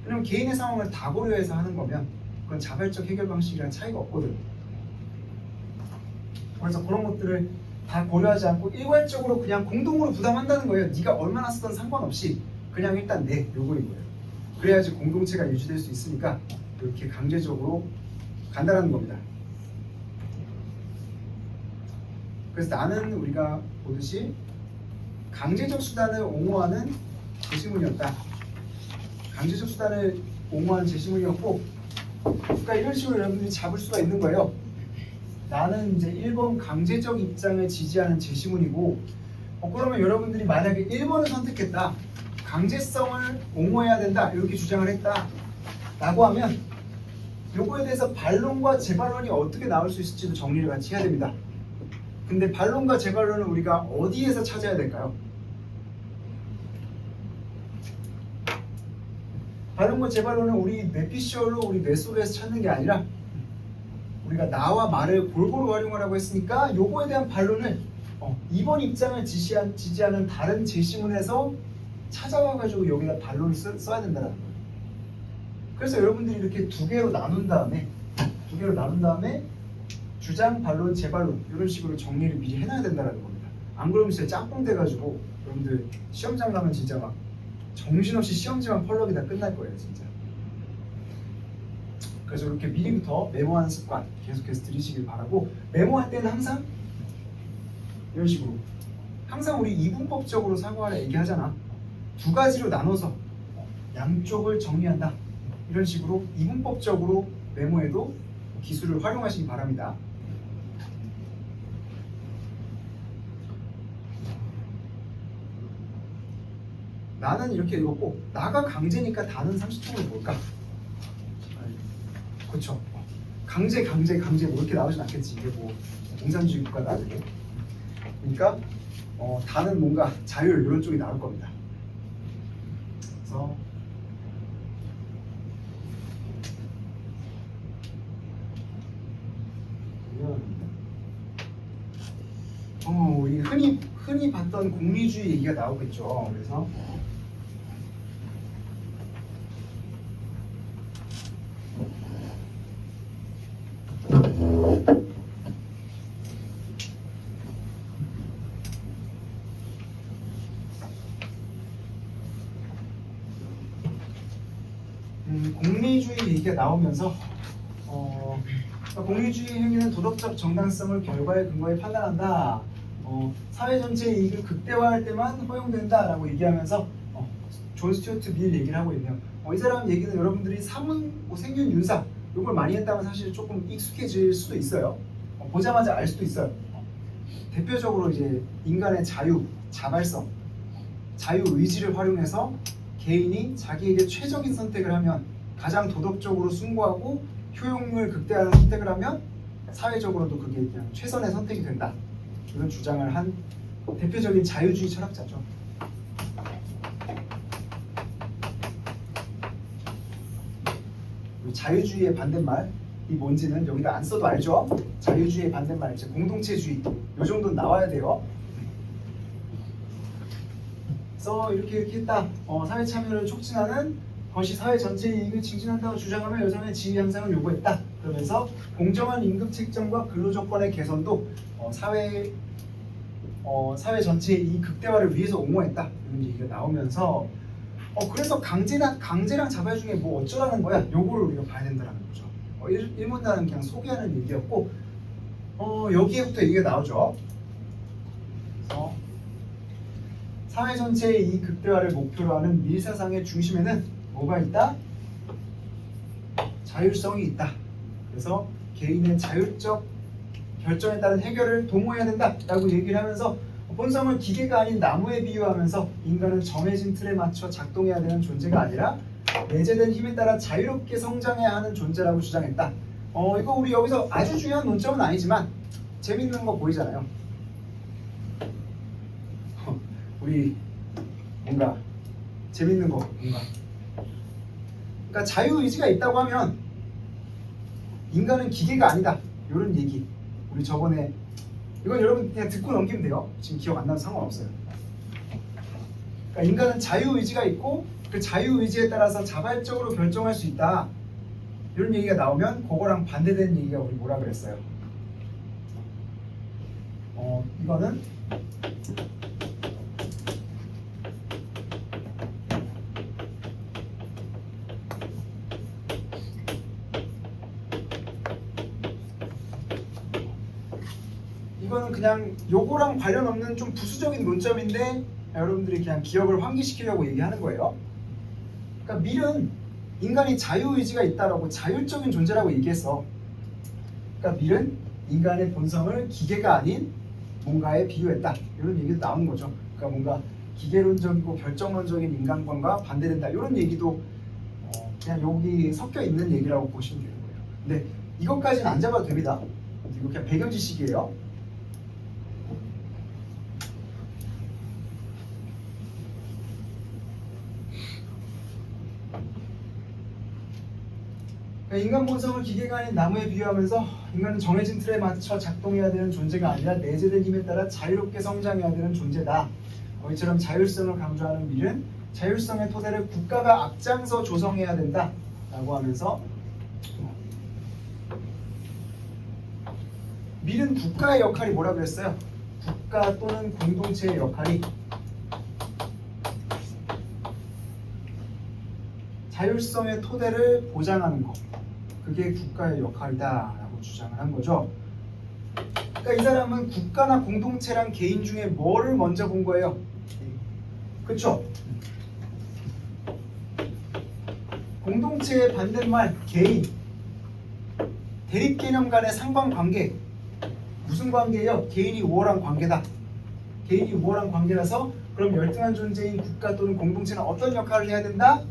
왜냐면 개인의 상황을 다 고려해서 하는 거면 그건 자발적 해결 방식이랑 차이가 없거든. 그래서 그런 것들을 다 고려하지 않고 일괄적으로 그냥 공동으로 부담한다는 거예요. 네가 얼마나 쓰던 상관없이 그냥 일단 내 요거인 거예요. 그래야지 공동체가 유지될 수 있으니까 이렇게 강제적으로 간다는 겁니다. 그래서 나는 우리가 보듯이 강제적 수단을 옹호하는 제시문이었다. 강제적 수단을 옹호하는 제시문이었고, 그러니까 이런 식으로 여러분들이 잡을 수가 있는 거예요. 나는 이제 1번 강제적 입장을 지지하는 제시문이고, 그러면 여러분들이 만약에 1번을 선택했다, 강제성을 옹호해야 된다 이렇게 주장을 했다 라고 하면 요거에 대해서 반론과 재반론이 어떻게 나올 수 있을지도 정리를 같이 해야 됩니다. 근데 반론과 재반론은 우리가 어디에서 찾아야 될까요? 반론과 재반론은 우리 뇌피셜로 우리 뇌 속에서 찾는 게 아니라 우리가 나와 말을 골고루 활용하라고 했으니까 요거에 대한 반론을 2번 입장을 지지하는 다른 제시문에서 찾아와가지고 여기다 반론을 써야 된다는 거예요. 그래서 여러분들이 이렇게 두 개로 나눈 다음에 주장, 반론, 재반론 이런 식으로 정리를 미리 해놔야 된다는 겁니다. 안 그러면 진짜 짬뽕 돼가지고 여러분들 시험장 가면 진짜 막 정신없이 시험지만 펄럭이다 끝날 거예요, 진짜. 그래서 이렇게 미리부터 메모하는 습관 계속해서 들이시길 바라고, 메모할 때는 항상 이런 식으로 항상 우리 이분법적으로 사고하라 얘기하잖아. 두 가지로 나눠서 양쪽을 정리한다. 이런 식으로 이분법적으로 메모에도 기술을 활용하시기 바랍니다. 나는 이렇게 읽었고, 나가 강제니까 다는 상식적으로 뭘까? 그렇죠. 강제 뭐 이렇게 나오진 않겠지. 이게 뭐 공산주의 국가다 아니고. 그러니까 다는 뭔가 자율 이런 쪽이 나올 겁니다. 그래서 우리 흔히 봤던 공리주의 얘기가 나오겠죠. 그래서 공리주의 얘기가 나오면서 공리주의 행위는 도덕적 정당성을 결과의 근거에 판단한다. 사회 전체의 이익을 극대화할 때만 허용된다라고 얘기하면서 존 스튜어트 밀 얘기를 하고 있네요. 이 사람 얘기는 여러분들이 사문, 생윤, 윤사 이걸 많이 했다면 사실 조금 익숙해질 수도 있어요. 보자마자 알 수도 있어요. 대표적으로 이제 인간의 자유, 자발성, 자유 의지를 활용해서 개인이 자기에게 최적인 선택을 하면, 가장 도덕적으로 숭고하고 효용을 극대화하는 선택을 하면 사회적으로도 그게 그냥 최선의 선택이 된다. 이런 주장을 한 대표적인 자유주의 철학자죠. 자유주의의 반대말이 뭔지는 여기다 안 써도 알죠? 자유주의의 반대말, 이제 공동체주의. 이 정도는 나와야 돼요. 그래서 이렇게 했다. 사회 참여를 촉진하는 것이 사회 전체의 이익을 증진한다고 주장하며 여성의 지위 향상을 요구했다. 그러면서 공정한 임금 책정과 근로 조건의 개선도 사회 전체의 이 극대화를 위해서 옹호했다. 이런 얘기가 나오면서 그래서 강제랑 자발 중에 뭐 어쩌라는 거야? 요거를 우리가 봐야 된다는 거죠. 일문단은 그냥 소개하는 얘기였고, 여기에부터 얘기가 나오죠. 그래서 사회 전체의 이 극대화를 목표로 하는 밀사상의 중심에는 뭐가 있다? 자율성이 있다. 그래서 개인의 자율적 결정에 따른 해결을 도모해야 된다라고 얘기를 하면서 본성을 기계가 아닌 나무에 비유하면서 인간은 정해진 틀에 맞춰 작동해야 되는 존재가 아니라 내재된 힘에 따라 자유롭게 성장해야 하는 존재라고 주장했다. 이거 우리 여기서 아주 중요한 논점은 아니지만 재밌는 거 보이잖아요. 우리 뭔가 재밌는 거 뭔가. 그러니까 자유의지가 있다고 하면 인간은 기계가 아니다. 이런 얘기. 우리 저번에 이건 여러분 그냥 듣고 넘기면 돼요. 지금 기억 안 나도 상관없어요. 그러니까 인간은 자유의지가 있고 그 자유의지에 따라서 자발적으로 결정할 수 있다. 이런 얘기가 나오면 그거랑 반대되는 얘기가 우리 뭐라 그랬어요? 이거는 이거는 그냥 요거랑 관련 없는 좀 부수적인 논점인데 여러분들이 그냥 기억을 환기시키려고 얘기하는 거예요. 그러니까 밀은 인간이 자유의지가 있다라고 자율적인 존재라고 얘기했어. 그러니까 밀은 인간의 본성을 기계가 아닌 뭔가에 비유했다. 이런 얘기도 나오는 거죠. 그러니까 뭔가 기계론적이고 결정론적인 인간관과 반대된다. 이런 얘기도 그냥 여기 섞여 있는 얘기라고 보시면 되는 거예요. 근데 이것까지는 안 잡아도 됩니다. 이거 그냥 배경 지식이에요. 인간 본성을 기계가 아닌 나무에 비유하면서 인간은 정해진 틀에 맞춰 작동해야 되는 존재가 아니라 내재된 힘에 따라 자유롭게 성장해야 되는 존재다. 이처럼 자율성을 강조하는 밀은 자율성의 토대를 국가가 앞장서 조성해야 된다 라고 하면서 밀은 국가의 역할이 뭐라고 그랬어요? 국가 또는 공동체의 역할이 자율성의 토대를 보장하는 것, 그게 국가의 역할이다 라고 주장을 한 거죠. 그러니까 이 사람은 국가나 공동체랑 개인 중에 뭐를 먼저 본 거예요? 그쵸? 공동체의 반대말 개인, 대립 개념 간의 상관관계, 무슨 관계예요? 개인이 우월한 관계다. 개인이 우월한 관계라서 그럼 열등한 존재인 국가 또는 공동체는 어떤 역할을 해야 된다?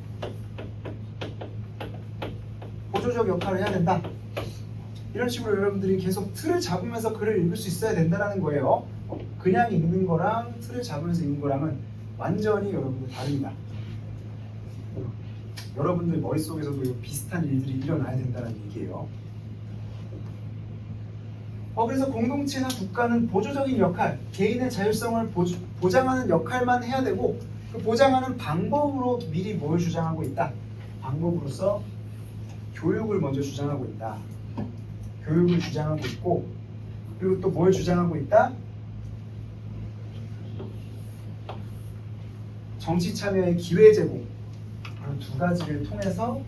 보조적 역할을 해야 된다. 이런 식으로 여러분들이 계속 틀을 잡으면서 글을 읽을 수 있어야 된다는 거예요. 그냥 읽는 거랑 틀을 잡으면서 읽는 거랑은 완전히 여러분들 다릅니다. 여러분들 머릿속에서도 비슷한 일들이 일어나야 된다는 얘기예요. 그래서 공동체나 국가는 보조적인 역할, 개인의 자율성을 보장하는 역할만 해야 되고 그 보장하는 방법으로 미리 뭘 주장하고 있다? 방법으로서 교육을 먼저 주장하고 있다. 교육을 주장하고 있고 그리고 또 뭘 주장하고 있다? 정치 참여의 기회 제공. 두 가지를 통해서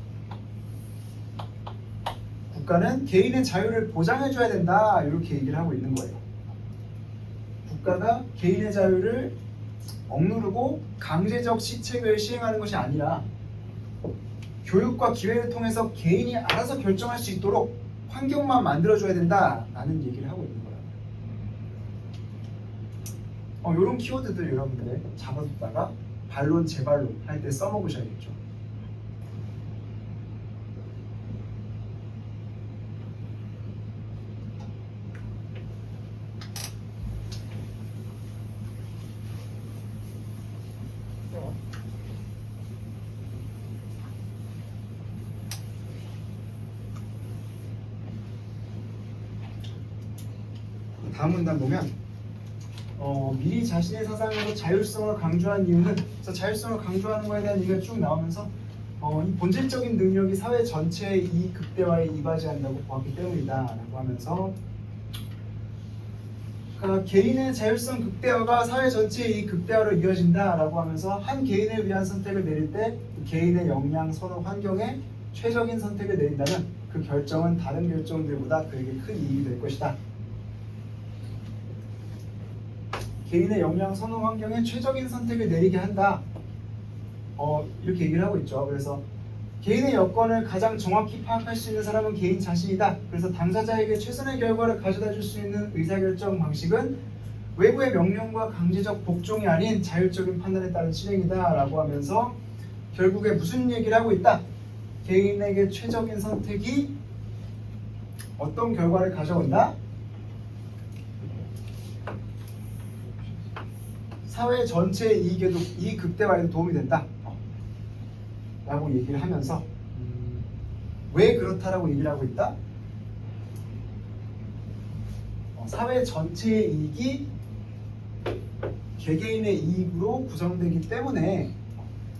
국가는 개인의 자유를 보장해줘야 된다 이렇게 얘기를 하고 있는 거예요. 국가가 개인의 자유를 억누르고 강제적 시책을 시행하는 것이 아니라 교육과 기회를 통해서 개인이 알아서 결정할 수 있도록 환경만 만들어줘야 된다라는 얘기를 하고 있는 거예요. 이런 키워드들 여러분들 잡아뒀다가 반론, 재반론 할 때 써먹으셔야겠죠. 다음 문단 보면 미리 자신의 사상으로 자율성을 강조한 이유는 그래서 자율성을 강조하는 것에 대한 얘기가 쭉 나오면서 이 본질적인 능력이 사회 전체의 이익 극대화에 이바지한다고 보았기 때문이다 라고 하면서 그러니까 개인의 자율성 극대화가 사회 전체의 이익 극대화로 이어진다 라고 하면서 한 개인을 위한 선택을 내릴 때 그 개인의 역량, 선호, 환경에 최적인 선택을 내린다면 그 결정은 다른 결정들보다 그에게 큰 이익이 될 것이다. 개인의 역량, 선호, 환경에 최적인 선택을 내리게 한다. 이렇게 얘기를 하고 있죠. 그래서 개인의 여건을 가장 정확히 파악할 수 있는 사람은 개인 자신이다. 그래서 당사자에게 최선의 결과를 가져다 줄 수 있는 의사결정 방식은 외부의 명령과 강제적 복종이 아닌 자율적인 판단에 따른 실행이다 라고 하면서 결국에 무슨 얘기를 하고 있다? 개인에게 최적인 선택이 어떤 결과를 가져온다? 사회 전체의 이익 극대화에도 도움이 된다 라고 얘기를 하면서 왜 그렇다라고 얘기를 하고 있다? 사회 전체의 이익이 개개인의 이익으로 구성되기 때문에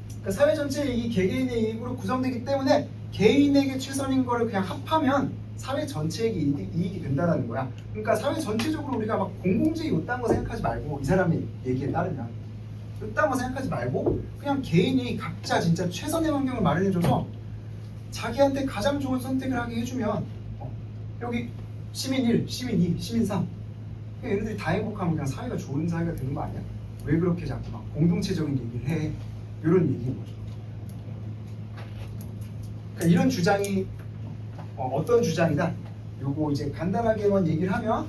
그러니까 사회 전체의 이익이 개개인의 이익으로 구성되기 때문에 개인에게 최선인 거를 그냥 합하면 사회 전체에게 이익이 된다는 거야. 그러니까 사회 전체적으로 우리가 막 공공재이 요딴 거 생각하지 말고 이 사람의 얘기에 따르면 요딴 거 생각하지 말고 그냥 개인이 각자 진짜 최선의 환경을 마련해줘서 자기한테 가장 좋은 선택을 하게 해주면 여기 시민 1, 시민 2, 시민 3 얘네들이 다 행복하면 그냥 사회가 좋은 사회가 되는 거 아니야? 왜 그렇게 자꾸 막 공동체적인 얘기를 해? 이런 얘기인 거죠. 그러니까 이런 주장이 어떤 주장이다? 요거 이제 간단하게만 얘기를 하면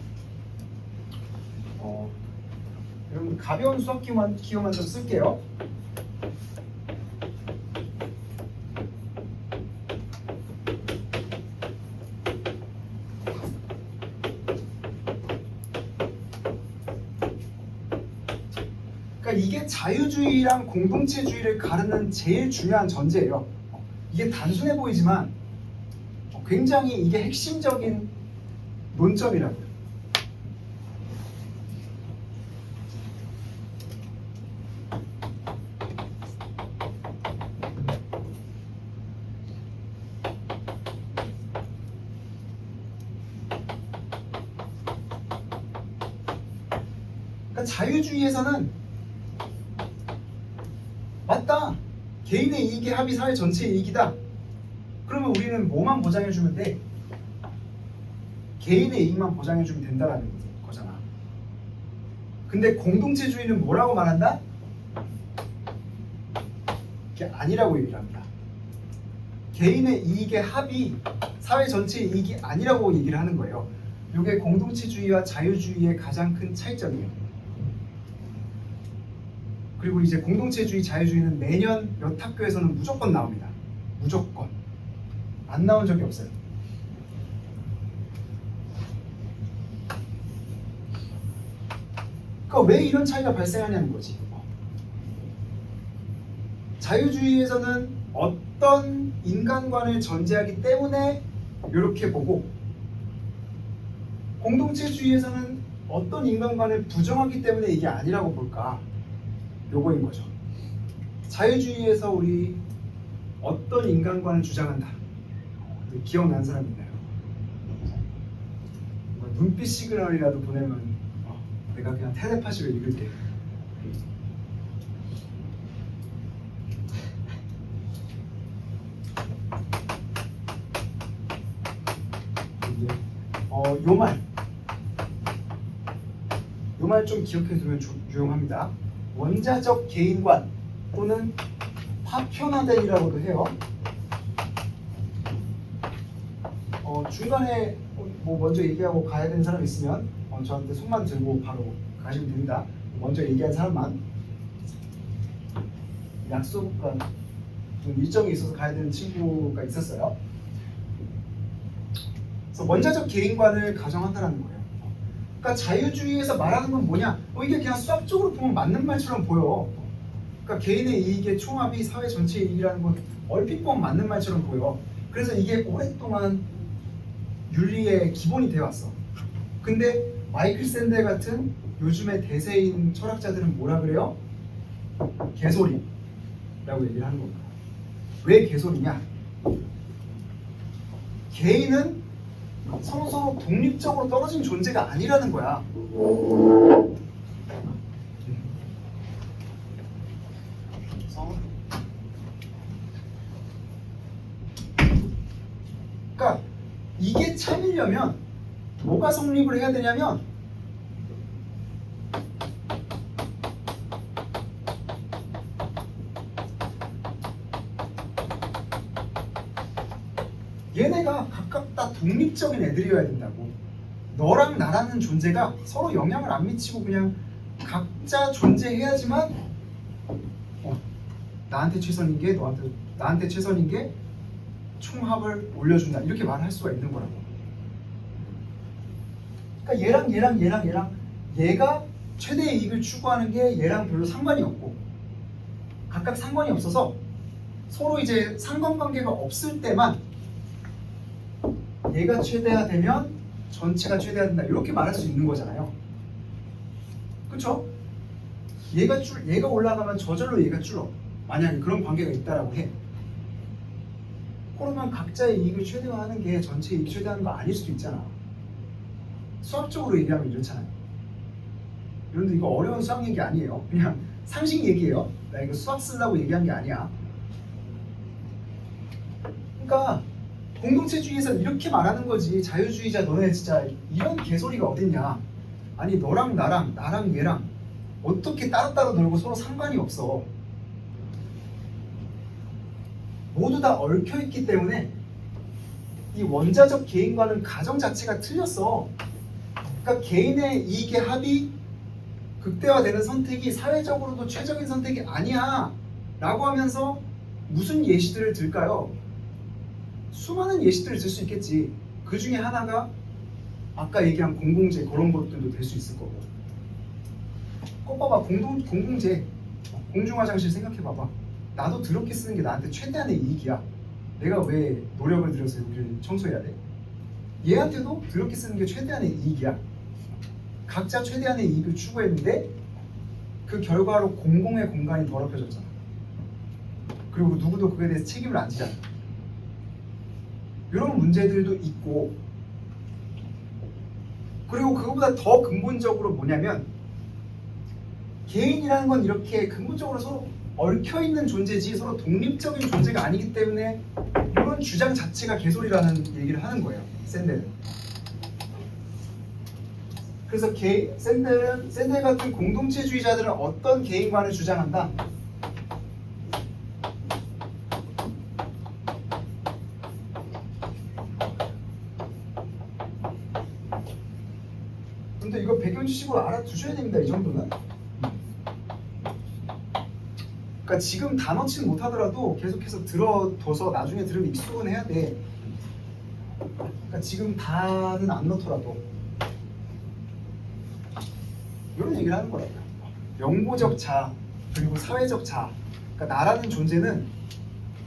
여러분 가벼운 수학 기호만 좀 쓸게요. 그러니까 이게 자유주의랑 공동체주의를 가르는 제일 중요한 전제예요. 이게 단순해 보이지만 굉장히 이게 핵심적인 논점이라고요. 그러니까 자유주의에서는 맞다. 개인의 이익의 합이 사회 전체의 이익이다. 그러면 우리는 뭐만 보장해주면 돼? 개인의 이익만 보장해주면 된다라는 거잖아. 근데 공동체주의는 뭐라고 말한다? 그게 아니라고 얘기를 합니다. 개인의 이익의 합이 사회 전체의 이익이 아니라고 얘기를 하는 거예요. 이게 공동체주의와 자유주의의 가장 큰 차이점이에요. 그리고 이제 공동체주의, 자유주의는 매년 몇 학교에서는 무조건 나옵니다. 무조건. 안 나온 적이 없어요. 그러니까 왜 이런 차이가 발생하냐는 거지. 자유주의에서는 어떤 인간관을 전제하기 때문에 이렇게 보고, 공동체주의에서는 어떤 인간관을 부정하기 때문에 이게 아니라고 볼까? 요거인 거죠. 자유주의에서 우리 어떤 인간관을 주장한다. 기억나는 사람 있나요? 눈빛 시그널이라도 보내면 내가 그냥 텔레파시로 읽을게. 요 말 좀 기억해 두면 유용합니다. 원자적 개인관 또는 파편화된이라고도 해요. 중간에 뭐 먼저 얘기하고 가야 되는 사람 있으면 저한테 손만 들고 바로 가시면 됩니다. 먼저 얘기한 사람만. 약속과 좀 일정이 있어서 가야 되는 친구가 있었어요. 그래서 원자적 개인관을 가정한다는 거예요. 그러니까 자유주의에서 말하는 건 뭐냐? 이게 그냥 수학적으로 보면 맞는 말처럼 보여. 그러니까 개인의 이익의 총합이 사회 전체의 이익이라는 건 얼핏 보면 맞는 말처럼 보여. 그래서 이게 오랫동안 윤리의 기본이 되어 왔어. 근데 마이클 샌델 같은 요즘의 대세인 철학자들은 뭐라 그래요? 개소리라고 얘기를 하는 겁니다. 왜 개소리냐? 개인은 서로 독립적으로 떨어진 존재가 아니라는 거야. 그러니까 이게 참이려면 뭐가 성립을 해야 되냐면 얘네가 각각 다 독립적인 애들이어야 된다고. 너랑 나라는 존재가 서로 영향을 안 미치고 그냥 각자 존재해야지만 나한테 최선인 게 나한테 최선인 게 총합을 올려준다, 이렇게 말할 수가 있는 거라고. 그러니까 얘랑 얘가 최대의 이익을 추구하는 게 얘랑 별로 상관이 없고, 각각 상관이 없어서 서로 이제 상관관계가 없을 때만 얘가 최대화되면 전체가 최대화된다, 이렇게 말할 수 있는 거잖아요. 그렇죠? 얘가 올라가면 저절로 얘가 줄어. 만약에 그런 관계가 있다라고 해. 그러면 각자의 이익을 최대화하는 게 전체 이익 최대화하는 거 아닐 수도 있잖아. 수학적으로 얘기하면 이렇잖아요. 여러분들 이거 어려운 수학 얘기 아니에요. 그냥 상식 얘기예요. 나 이거 수학 쓰려고 얘기한 게 아니야. 그러니까 공동체주의에서 이렇게 말하는 거지. 자유주의자 너네 진짜 이런 개소리가 어딨냐. 아니 너랑 나랑 얘랑 어떻게 따로따로 놀고 서로 상관이 없어. 모두 다 얽혀있기 때문에 이 원자적 개인과는 가정 자체가 틀렸어. 그러니까 개인의 이익의 합이 극대화되는 선택이 사회적으로도 최적인 선택이 아니야 라고 하면서 무슨 예시들을 들까요? 수많은 예시들을 들 수 있겠지. 그 중에 하나가 아까 얘기한 공공재 그런 것들도 될 수 있을 거고. 봐봐, 공공재, 공중화장실 생각해봐봐. 나도 더럽게 쓰는 게 나한테 최대한의 이익이야. 내가 왜 노력을 들여서 여기를 청소해야 돼? 얘한테도 더럽게 쓰는 게 최대한의 이익이야. 각자 최대한의 이익을 추구했는데 그 결과로 공공의 공간이 더럽혀졌잖아. 그리고 누구도 그에 대해서 책임을 안 지잖아. 이런 문제들도 있고, 그리고 그거보다 더 근본적으로 뭐냐면 개인이라는 건 이렇게 근본적으로 서로 얽혀있는 존재지 서로 독립적인 존재가 아니기 때문에 이런 주장 자체가 개소리라는 얘기를 하는 거예요, 샌델은. 그래서 샌델 같은 공동체주의자들은 어떤 개인관을 주장한다? 근데 이거 배경 지식으로 알아두셔야 됩니다. 이 정도는. 그러니까 지금 단어치는 못하더라도 계속해서 들어둬서 나중에 들으면 익숙은 해야 돼. 그러니까 지금 다는 안 넣더라도 이런 얘기를 하는 거라고요. 영고적 자 그리고 사회적 자. 그러니까 나라는 존재는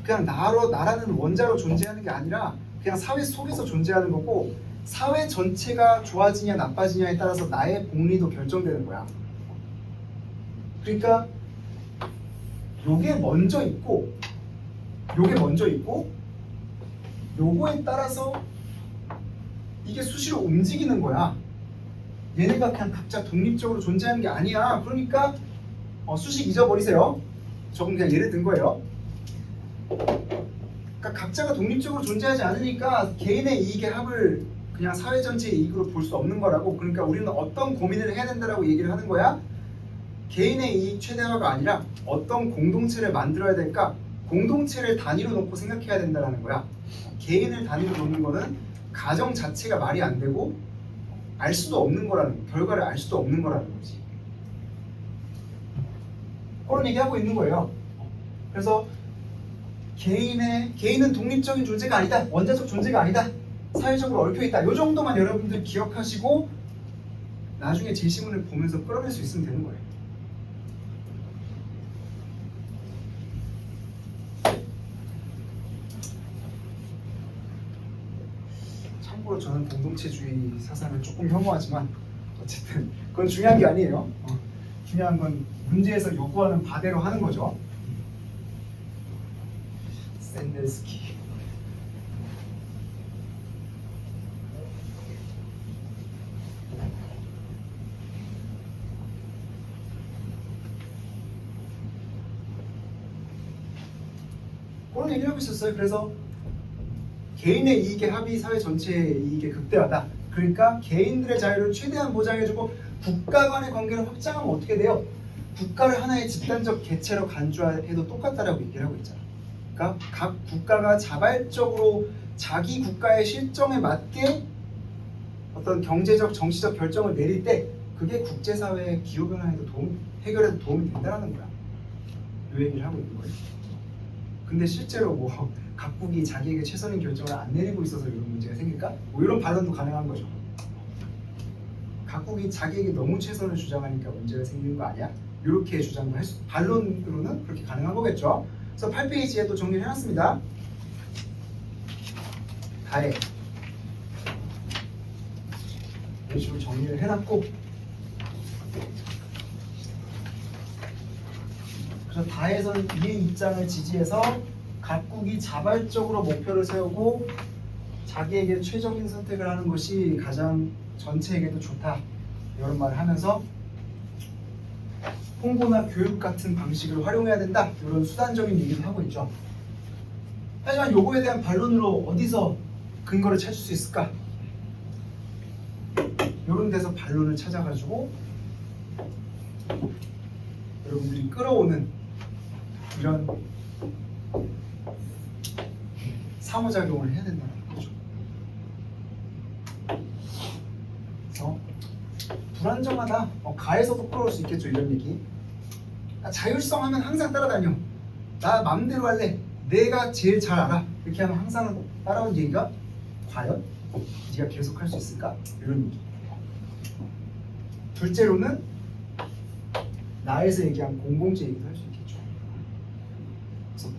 그냥 나라는 원자로 존재하는 게 아니라 그냥 사회 속에서 존재하는 거고, 사회 전체가 좋아지냐 나빠지냐에 따라서 나의 복리도 결정되는 거야. 그러니까 요게 먼저 있고 요거에 따라서 이게 수시로 움직이는 거야. 얘네가 그냥 각자 독립적으로 존재하는 게 아니야. 그러니까 수식 잊어버리세요. 저건 그냥 예를 든 거예요. 그러니까 각자가 독립적으로 존재하지 않으니까 개인의 이익의 합을 그냥 사회 전체의 이익으로 볼 수 없는 거라고. 그러니까 우리는 어떤 고민을 해야 된다라고 얘기를 하는 거야. 개인의 이익 최대화가 아니라 어떤 공동체를 만들어야 될까? 공동체를 단위로 놓고 생각해야 된다는 거야. 개인을 단위로 놓는 거는 가정 자체가 말이 안 되고 알 수도 없는 거라는, 결과를 알 수도 없는 거라는 거지. 그런 얘기하고 있는 거예요. 그래서 개인은 독립적인 존재가 아니다. 원자적 존재가 아니다. 사회적으로 얽혀있다. 이 정도만 여러분들 기억하시고 나중에 제시문을 보면서 끌어낼 수 있으면 되는 거예요. 참고로 저는 공동체주의 사상을 조금 혐오하지만 어쨌든 그건 중요한 게 아니에요. 중요한 건 문제에서 요구하는 바대로 하는 거죠. 샌델스키. 그런 얘기를 하고 있었어요. 그래서 개인의 이익의 합이 사회 전체의 이익의 극대화다. 그러니까 개인들의 자유를 최대한 보장해주고 국가 간의 관계를 확장하면 어떻게 돼요? 국가를 하나의 집단적 개체로 간주해도 똑같다라고 얘기를 하고 있잖아. 그러니까 각 국가가 자발적으로 자기 국가의 실정에 맞게 어떤 경제적, 정치적 결정을 내릴 때 그게 국제사회의 기후변화에도 해결에도 도움이 된다는 거야. 이 얘기를 하고 있는 거예요. 근데 실제로 뭐 각국이 자기에게 최선의 결정을 안 내리고 있어서 이런 문제가 생길까? 뭐 이런 반론도 가능한 거죠. 각국이 자기에게 너무 최선을 주장하니까 문제가 생기는 거 아니야? 이렇게 주장도 할 수, 반론으로는 그렇게 가능한 거겠죠. 그래서 8페이지에 또 정리를 해놨습니다. 다해 이런 식으로 정리를 해놨고, 그래서 다해서는 이의 입장을 지지해서 각국이 자발적으로 목표를 세우고 자기에게 최적인 선택을 하는 것이 가장 전체에게도 좋다, 이런 말을 하면서 홍보나 교육 같은 방식을 활용해야 된다, 이런 수단적인 얘기를 하고 있죠. 하지만 요거에 대한 반론으로 어디서 근거를 찾을 수 있을까? 이런 데서 반론을 찾아가지고 여러분들이 끌어오는 이런 상호작용을 해야 된다는 거죠. 그래서 불안정하다. 가에서도 끌어올 수 있겠죠. 이런 얘기. 자율성 하면 항상 따라다녀. 나 마음대로 할래. 내가 제일 잘 알아. 이렇게 하면 항상 따라온 얘기가 과연 네가 계속 할 수 있을까? 이런 얘기. 둘째로는 나에서 얘기한 공공재 얘기도 할 수 있겠죠. 그래서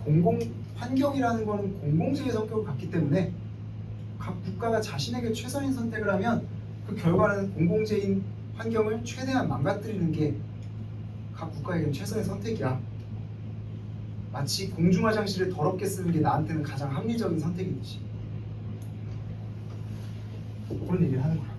환경이라는 거는 공공재의 성격을 갖기 때문에 각 국가가 자신에게 최선인 선택을 하면 그 결과는 공공재인 환경을 최대한 망가뜨리는 게 각 국가에게는 최선의 선택이야. 마치 공중화장실을 더럽게 쓰는 게 나한테는 가장 합리적인 선택이듯이 그런 얘기를 하는 거라고요.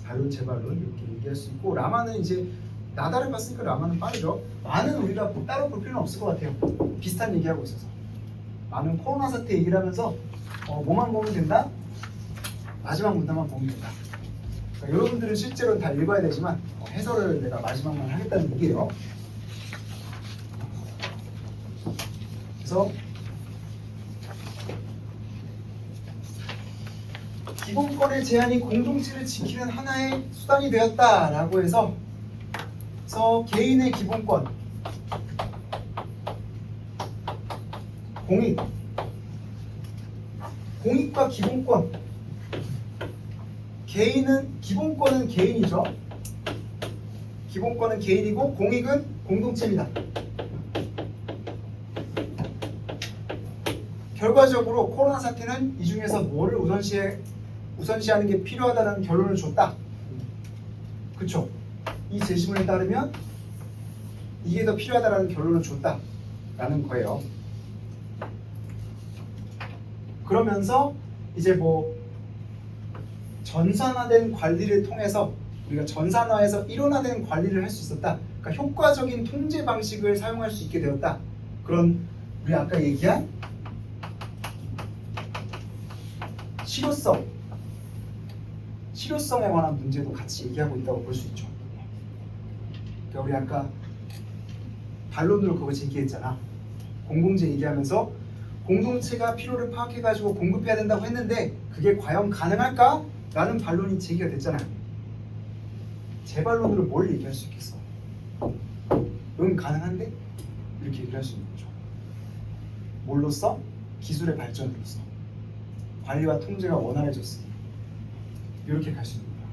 반론 재반론 이렇게 얘기할 수 있고, 라마는 이제 나다를 봤으니까 라마는 빠르죠. 마는 우리가 따로 볼 필요는 없을 것 같아요. 비슷한 얘기하고 있어서. 마는 코로나 사태 얘기를 하면서 뭐만 보면 된다? 마지막 문단만 보면 된다. 그러니까 여러분들은 실제로는 다 읽어야 되지만 해설을 내가 마지막만 하겠다는 얘기예요. 그래서 기본권의 제한이 공동체를 지키는 하나의 수단이 되었다라고 해서 개인의 기본권, 공익과 기본권. 기본권은 개인이죠. 기본권은 개인이고 공익은 공동체입니다. 결과적으로 코로나 사태는 이 중에서 뭐를 우선시하는 게 필요하다는 결론을 줬다. 그쵸? 이 제시문에 따르면 이게 더 필요하다는 결론을 줬다라는 거예요. 그러면서 이제 전산화된 관리를 통해서 우리가 전산화해서 일원화된 관리를 할 수 있었다. 그러니까 효과적인 통제 방식을 사용할 수 있게 되었다. 그런 우리 아까 얘기한 실효성에 관한 문제도 같이 얘기하고 있다고 볼 수 있죠. 그러니까 우리 아까 반론으로 그거 제기했잖아. 공공재 얘기하면서 공동체가 필요를 파악해가지고 공급해야 된다고 했는데 그게 과연 가능할까? 라는 반론이 제기가 됐잖아요. 제 반론으로 뭘 얘기할 수 있겠어? 응, 가능한데? 이렇게 얘기를 할 수 있는 거죠. 뭘로써? 기술의 발전으로써. 관리와 통제가 원활해졌으니 이렇게 갈 수 있는 거예요.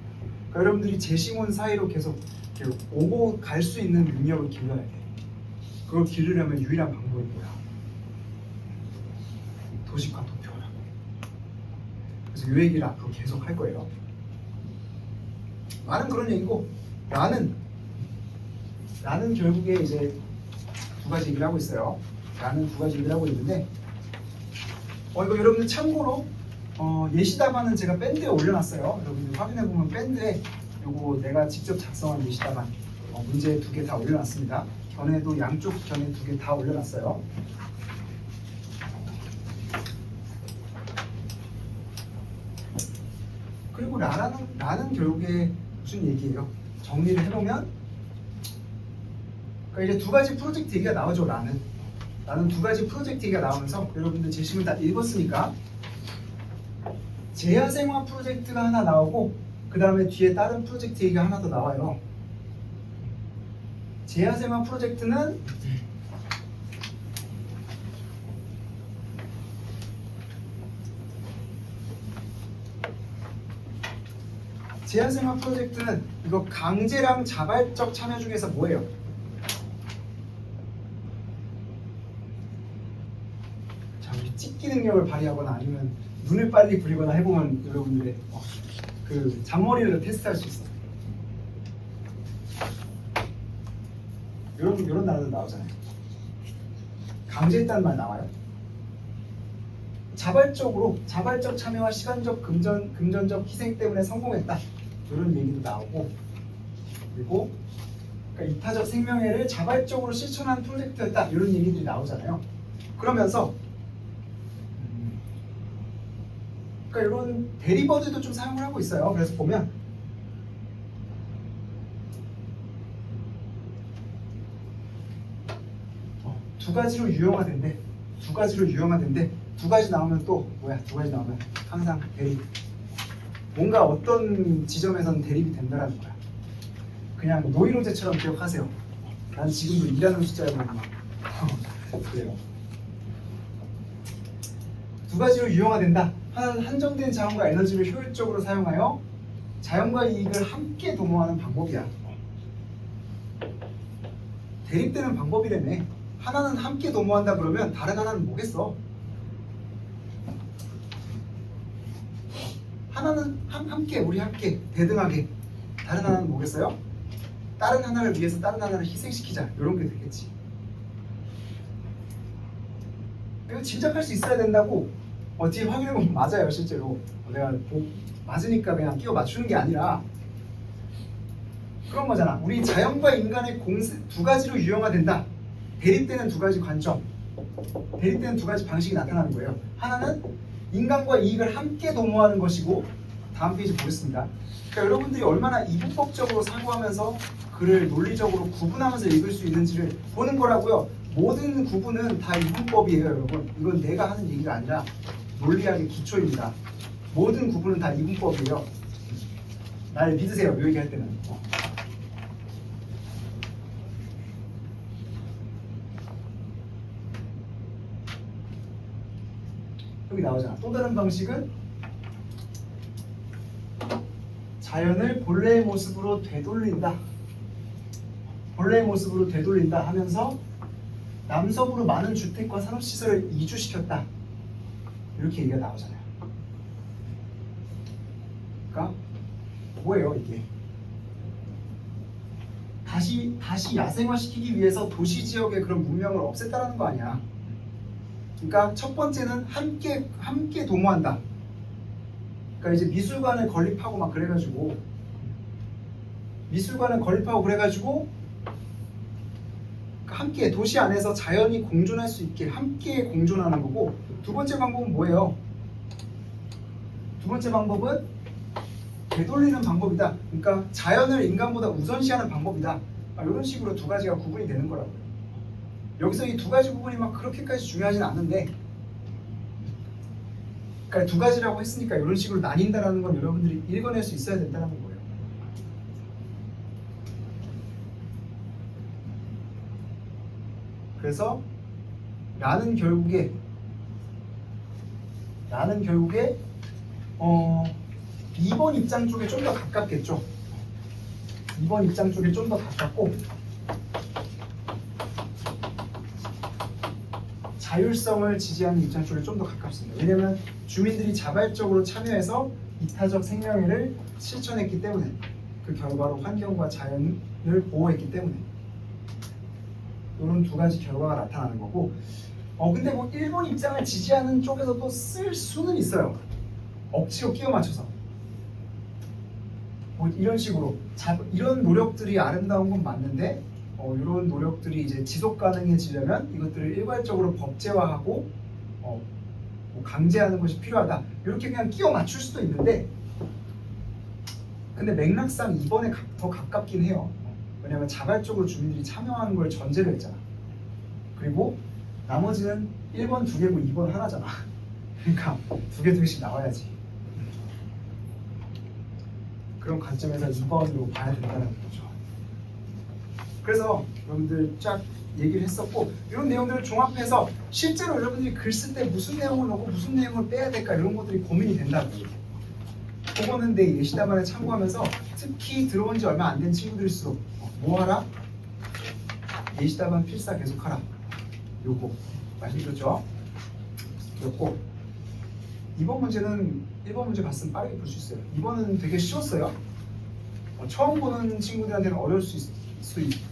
그러니까 여러분들이 제시문 사이로 계속 이렇게 오고 갈 수 있는 능력을 길러야 돼. 그걸 기르려면 유일한 방법이 뭐야? 도식화 도표라고. 그래서 이 얘기를 앞으로 계속 할 거예요. 나는 그런 얘기고, 나는 결국에 이제 두 가지 얘기를 하고 있어요. 나는 두 가지 얘기를 하고 있는데, 이거 여러분들 참고로 예시담안은 제가 밴드에 올려놨어요. 여러분들 확인해보면 밴드에 요거 내가 직접 작성한 예시담안 문제 2개 다 올려놨습니다. 견해도 양쪽 견해 2개 다 올려놨어요. 그리고 나는 결국에 무슨 얘기예요? 정리를 해보면 그러니까 이제 두 가지 프로젝트 얘기가 나오죠. 나는 두 가지 프로젝트 얘기가 나오면서 여러분들 제시문 다 읽었으니까 재야생화 프로젝트가 하나 나오고 그 다음에 뒤에 다른 프로젝트 얘기가 하나 더 나와요. 재야생화 프로젝트는 이거 강제랑 자발적 참여 중에서 뭐예요? 자, 우리 찍기 능력을 발휘하거나 아니면 눈을 빨리 부리거나 해보면 여러분들의 그 잔머리를 테스트할 수 있어요. 이런 단어도 나오잖아요. 강제했다는 말 나와요. 자발적 참여와 시간적 금전적 희생 때문에 성공했다. 이런 얘기도 나오고, 그리고 그러니까 이타적 생명해를 자발적으로 실천한 프로젝트였다. 이런 얘기들이 나오잖아요. 그러면서 그러니까 이런 대리버드도 좀 사용을 하고 있어요. 그래서 보면 두 가지로 유형화된대. 두 가지로 유형화된대. 두 가지 나오면 또 뭐야? 두 가지 나오면 항상 대립. 뭔가 어떤 지점에서는 대립이 된다는 거야. 그냥 노이로제처럼 기억하세요. 난 지금도 일하는 숫자에만 막 그래요. 두 가지로 유형화된다. 하나는 한정된 자원과 에너지를 효율적으로 사용하여 자연과 이익을 함께 도모하는 방법이야. 대립되는 방법이라며. 하나는 함께 도모한다 그러면 다른 하나는 뭐겠어? 하나는 함께, 우리 함께 대등하게. 다른 하나는 뭐겠어요? 다른 하나를 위해서 다른 하나를 희생시키자. 이런 게 되겠지. 이거 짐작할 수 있어야 된다고. 뒤에 확인해보면 맞아요. 실제로 내가 맞으니까 그냥 끼워 맞추는 게 아니라 그런 거잖아. 우리 자연과 인간의 공세 두 가지로 유형화된다. 대립되는 두 가지 관점, 대립되는 두 가지 방식이 나타나는 거예요. 하나는 인간과 이익을 함께 도모하는 것이고, 다음 페이지 보겠습니다. 그러니까 여러분들이 얼마나 이분법적으로 사고하면서 글을 논리적으로 구분하면서 읽을 수 있는지를 보는 거라고요. 모든 구분은 다 이분법이에요, 여러분. 이건 내가 하는 얘기가 아니라 논리학의 기초입니다. 모든 구분은 다 이분법이에요. 날 믿으세요, 이 얘기할 때는. 여기 나오잖아. 또 다른 방식은 자연을 본래의 모습으로 되돌린다. 본래의 모습으로 되돌린다 하면서 남섬으로 많은 주택과 산업시설을 이주시켰다. 이렇게 얘기가 나오잖아요. 그러니까 뭐예요 이게? 다시 야생화시키기 위해서 도시지역의 그런 문명을 없앴다라는 거 아니야. 그러니까 첫 번째는 함께 도모한다. 그러니까 이제 미술관을 건립하고 막 그래가지고 함께 도시 안에서 자연이 공존할 수 있게 함께 공존하는 거고, 두 번째 방법은 뭐예요? 두 번째 방법은 되돌리는 방법이다. 그러니까 자연을 인간보다 우선시하는 방법이다. 이런 식으로 두 가지가 구분이 되는 거라고요. 여기서 이 두 가지 부분이 막 그렇게까지 중요하진 않는데, 그러니까 두 가지라고 했으니까 이런 식으로 나뉜다라는 건 여러분들이 읽어낼 수 있어야 된다는 거예요. 그래서 나는 결국에 2번 입장 쪽에 좀 더 가깝겠죠. 2번 입장 쪽에 좀 더 가깝고, 자율성을 지지하는 입장 쪽에 좀 더 가깝습니다. 왜냐하면 주민들이 자발적으로 참여해서 이타적 생명회를 실천했기 때문에, 그 결과로 환경과 자연을 보호했기 때문에 이런 두 가지 결과가 나타나는 거고, 근데 뭐 일본 입장을 지지하는 쪽에서도 쓸 수는 있어요. 억지로 끼워 맞춰서 뭐 이런 식으로 이런 노력들이 아름다운 건 맞는데, 이런 노력들이 이제 지속 가능해지려면 이것들을 일괄적으로 법제화하고 뭐 강제하는 것이 필요하다. 이렇게 그냥 끼워 맞출 수도 있는데, 근데 맥락상 2번에 더 가깝긴 해요. 왜냐하면 자발적으로 주민들이 참여하는 걸 전제로 했잖아. 그리고 나머지는 1번 2개고 2번 하나잖아. 그러니까 두 개씩 나와야지. 그런 관점에서 2번으로 봐야 된다는 거죠. 그래서 여러분들 쫙 얘기를 했었고, 이런 내용들을 종합해서 실제로 여러분들이 글 쓸 때 무슨 내용을 넣고 무슨 내용을 빼야 될까, 이런 것들이 고민이 된다고. 그거는 내 예시답안을 참고하면서, 특히 들어온 지 얼마 안 된 친구들일수록 뭐 하라? 예시답안 필사 계속하라. 요거 말씀드렸죠? 그렇고 2번 문제는 1번 문제 봤으면 빠르게 볼 수 있어요. 2번은 되게 쉬웠어요. 처음 보는 친구들한테는 어려울 수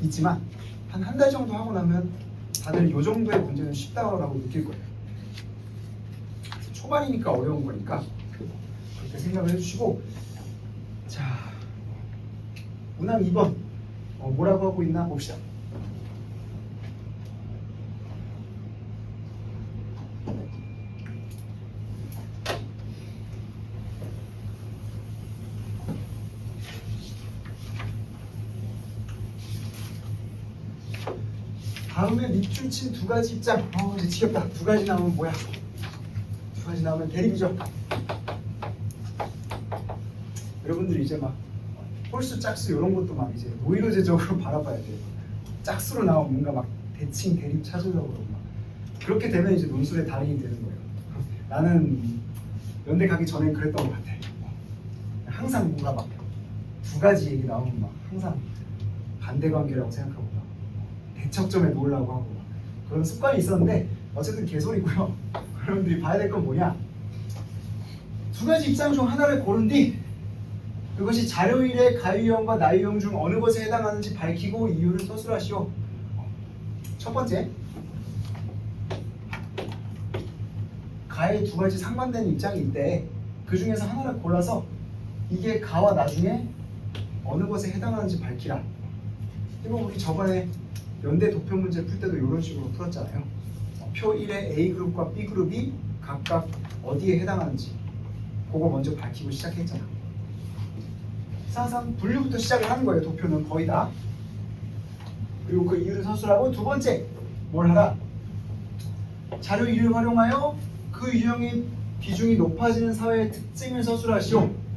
있지만 한 달 정도 하고 나면 다들 요 정도의 문제는 쉽다고 느낄 거예요. 초반이니까 어려운 거니까 그렇게 생각을 해주시고, 자, 문항 2번 뭐라고 하고 있나 봅시다. 다음에 밑줄 친 두 가지 입장. 이제 지겹다. 두 가지 나오면 뭐야? 두 가지 나오면 대립이죠. 여러분들이 이제 막 홀수, 짝수 이런 것도 막 이제 노이로제적으로 바라봐야 돼요. 짝수로 나오면 뭔가 막 대칭, 대립 찾으려고 그러고 막 그렇게 되면 이제 논술의 달인이 되는 거예요. 나는 연대 가기 전엔 그랬던 것 같아. 항상 뭔가 막 두 가지 얘기 나오면 막 항상 반대 관계라고 생각하고 막 대척점에 놓으려고 하고 막 그런 습관이 있었는데 어쨌든 개소리고요. 여러분들이 봐야 될 건 뭐냐? 두 가지 입장 중 하나를 고른 뒤 그것이 자료 1의 가유형 나유형 중 어느 것에 해당하는지 밝히고 이유를 서술하시오. 첫 번째, 가의 두 가지 상반되는 입장이 있대. 그 중에서 하나를 골라서 이게 가와 나 중에 어느 것에 해당하는지 밝히라. 이거 우리 저번에 연대 도표 문제 풀 때도 이런 식으로 풀었잖아요. 표 1의 A그룹과 B그룹이 각각 어디에 해당하는지 그거 먼저 밝히고 시작했잖아. 항상 분류부터 시작을 하는 거예요. 도표는 거의 다. 그리고 그 이유를 서술하고 두 번째, 뭘 하라? 자료 1을 활용하여 그 유형의 비중이 높아지는 사회의 특징을 서술하시오.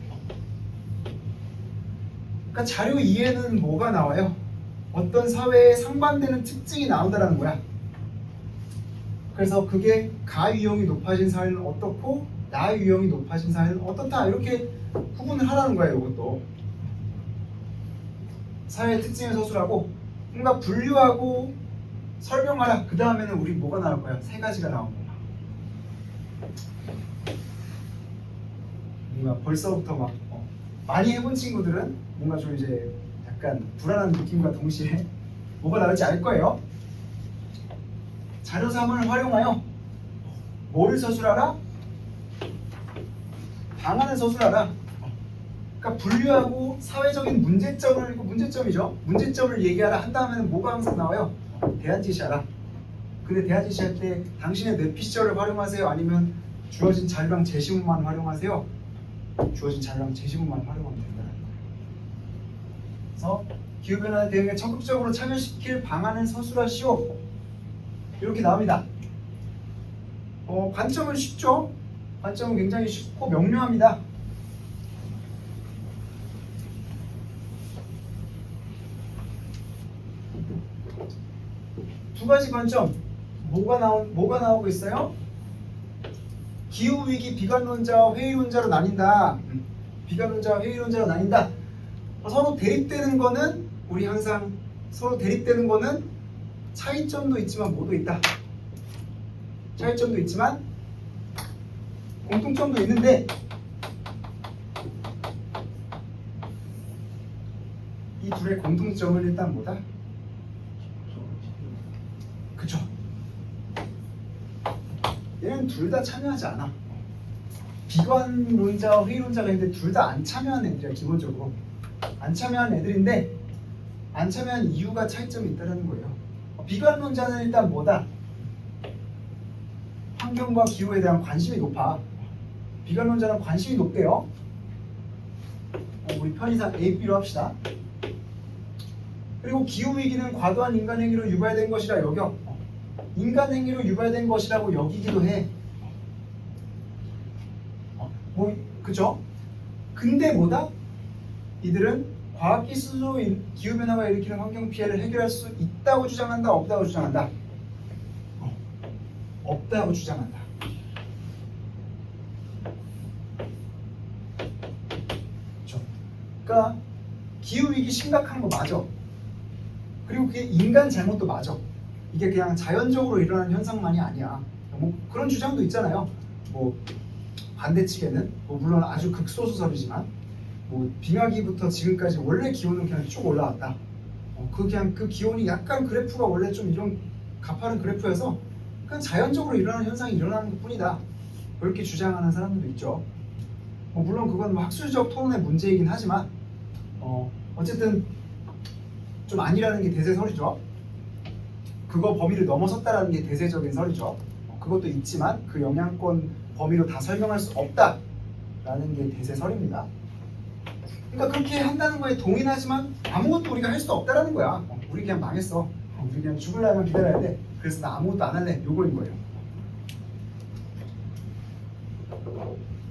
그러니까 자료 2에는 뭐가 나와요? 어떤 사회에 상반되는 특징이 나온다는 거야. 그래서 그게 가 유형이 높아진 사회는 어떻고 나 유형이 높아진 사회는 어떻다, 이렇게 구분을 하라는 거예요. 이것도 사회의 특징을 서술하고 뭔가 분류하고 설명하라. 그 다음에는 우리 뭐가 나올 거야? 세 가지가 나온 거야. 뭔가 벌써부터 막 많이 해본 친구들은 뭔가 좀 이제 약간 불안한 느낌과 동시에 뭐가 나올지 알 거예요. 자료 3을 활용하여 뭘 서술하라? 방안을 서술하라. 그러니까 분류하고 사회적인 문제점을, 이거 문제점이죠. 문제점을 얘기하라 한 다음에는 뭐가 항상 나와요? 대안 제시하라. 근데 대안 제시할 때 당신의 뇌피셜을 활용하세요? 아니면 주어진 자료랑 제시문만 활용하세요? 주어진 자료랑 제시문만 활용하면 된다는 거예요. 그래서 기후변화 대응에 적극적으로 참여시킬 방안을 서술하시오. 이렇게 나옵니다. 관점은 쉽죠? 관점은 굉장히 쉽고 명료합니다. 두 가지 관점, 뭐가 나오고 있어요? 기후위기 비관론자와 회의론자로 나뉜다. 비관론자와 회의론자로 나뉜다. 서로 대립되는 거는 우리 항상 서로 대립되는 거는 차이점도 있지만 뭐도 있다. 차이점도 있지만 공통점도 있는데 이 둘의 공통점은 일단 뭐다? 그쵸? 얘는 둘 다 참여하지 않아. 비관론자와 회의론자가 있는데 둘 다 안 참여한 애들이야. 기본적으로 안 참여한 애들인데 안 참여한 이유가 차이점이 있다는 거예요. 비관론자는 일단 뭐다? 환경과 기후에 대한 관심이 높아. 비관론자는 관심이 높대요. 우리 편의상 A, B로 합시다. 그리고 기후위기는 과도한 인간행위로 유발된 것이라 여겨. 인간행위로 유발된 것이라고 여기기도 해. 그죠? 근데 뭐다? 이들은 과학기술로 기후변화가 일으키는 환경피해를 해결할 수 있다고 주장한다? 없다고 주장한다? 없다고 주장한다. 그렇죠? 그러니까 기후위기 심각한 거 맞아. 그리고 그게 인간 잘못도 맞아. 이게 그냥 자연적으로 일어나는 현상만이 아니야. 뭐 그런 주장도 있잖아요. 뭐 반대측에는 물론 아주 극소수설이지만 빙하기부터 지금까지 원래 기온은 그냥 쭉 올라왔다. 그 기온이 약간 그래프가 원래 좀 이런 가파른 그래프여서 그냥 자연적으로 일어나는 현상이 일어나는 것뿐이다. 그렇게 주장하는 사람들도 있죠. 물론 그건 학술적 토론의 문제이긴 하지만 어쨌든 좀 아니라는 게 대세설이죠. 그거 범위를 넘어섰다라는 게 대세적인 설이죠. 그것도 있지만 그 영향권 범위로 다 설명할 수 없다라는 게 대세설입니다. 그러니까 그렇게 한다는 거에 동의하지만 아무것도 우리가 할 수 없다라는 거야. 우리 그냥 망했어. 우리 그냥 죽으려면 기다려야 돼. 그래서 나 아무것도 안 할래. 요거인 거예요.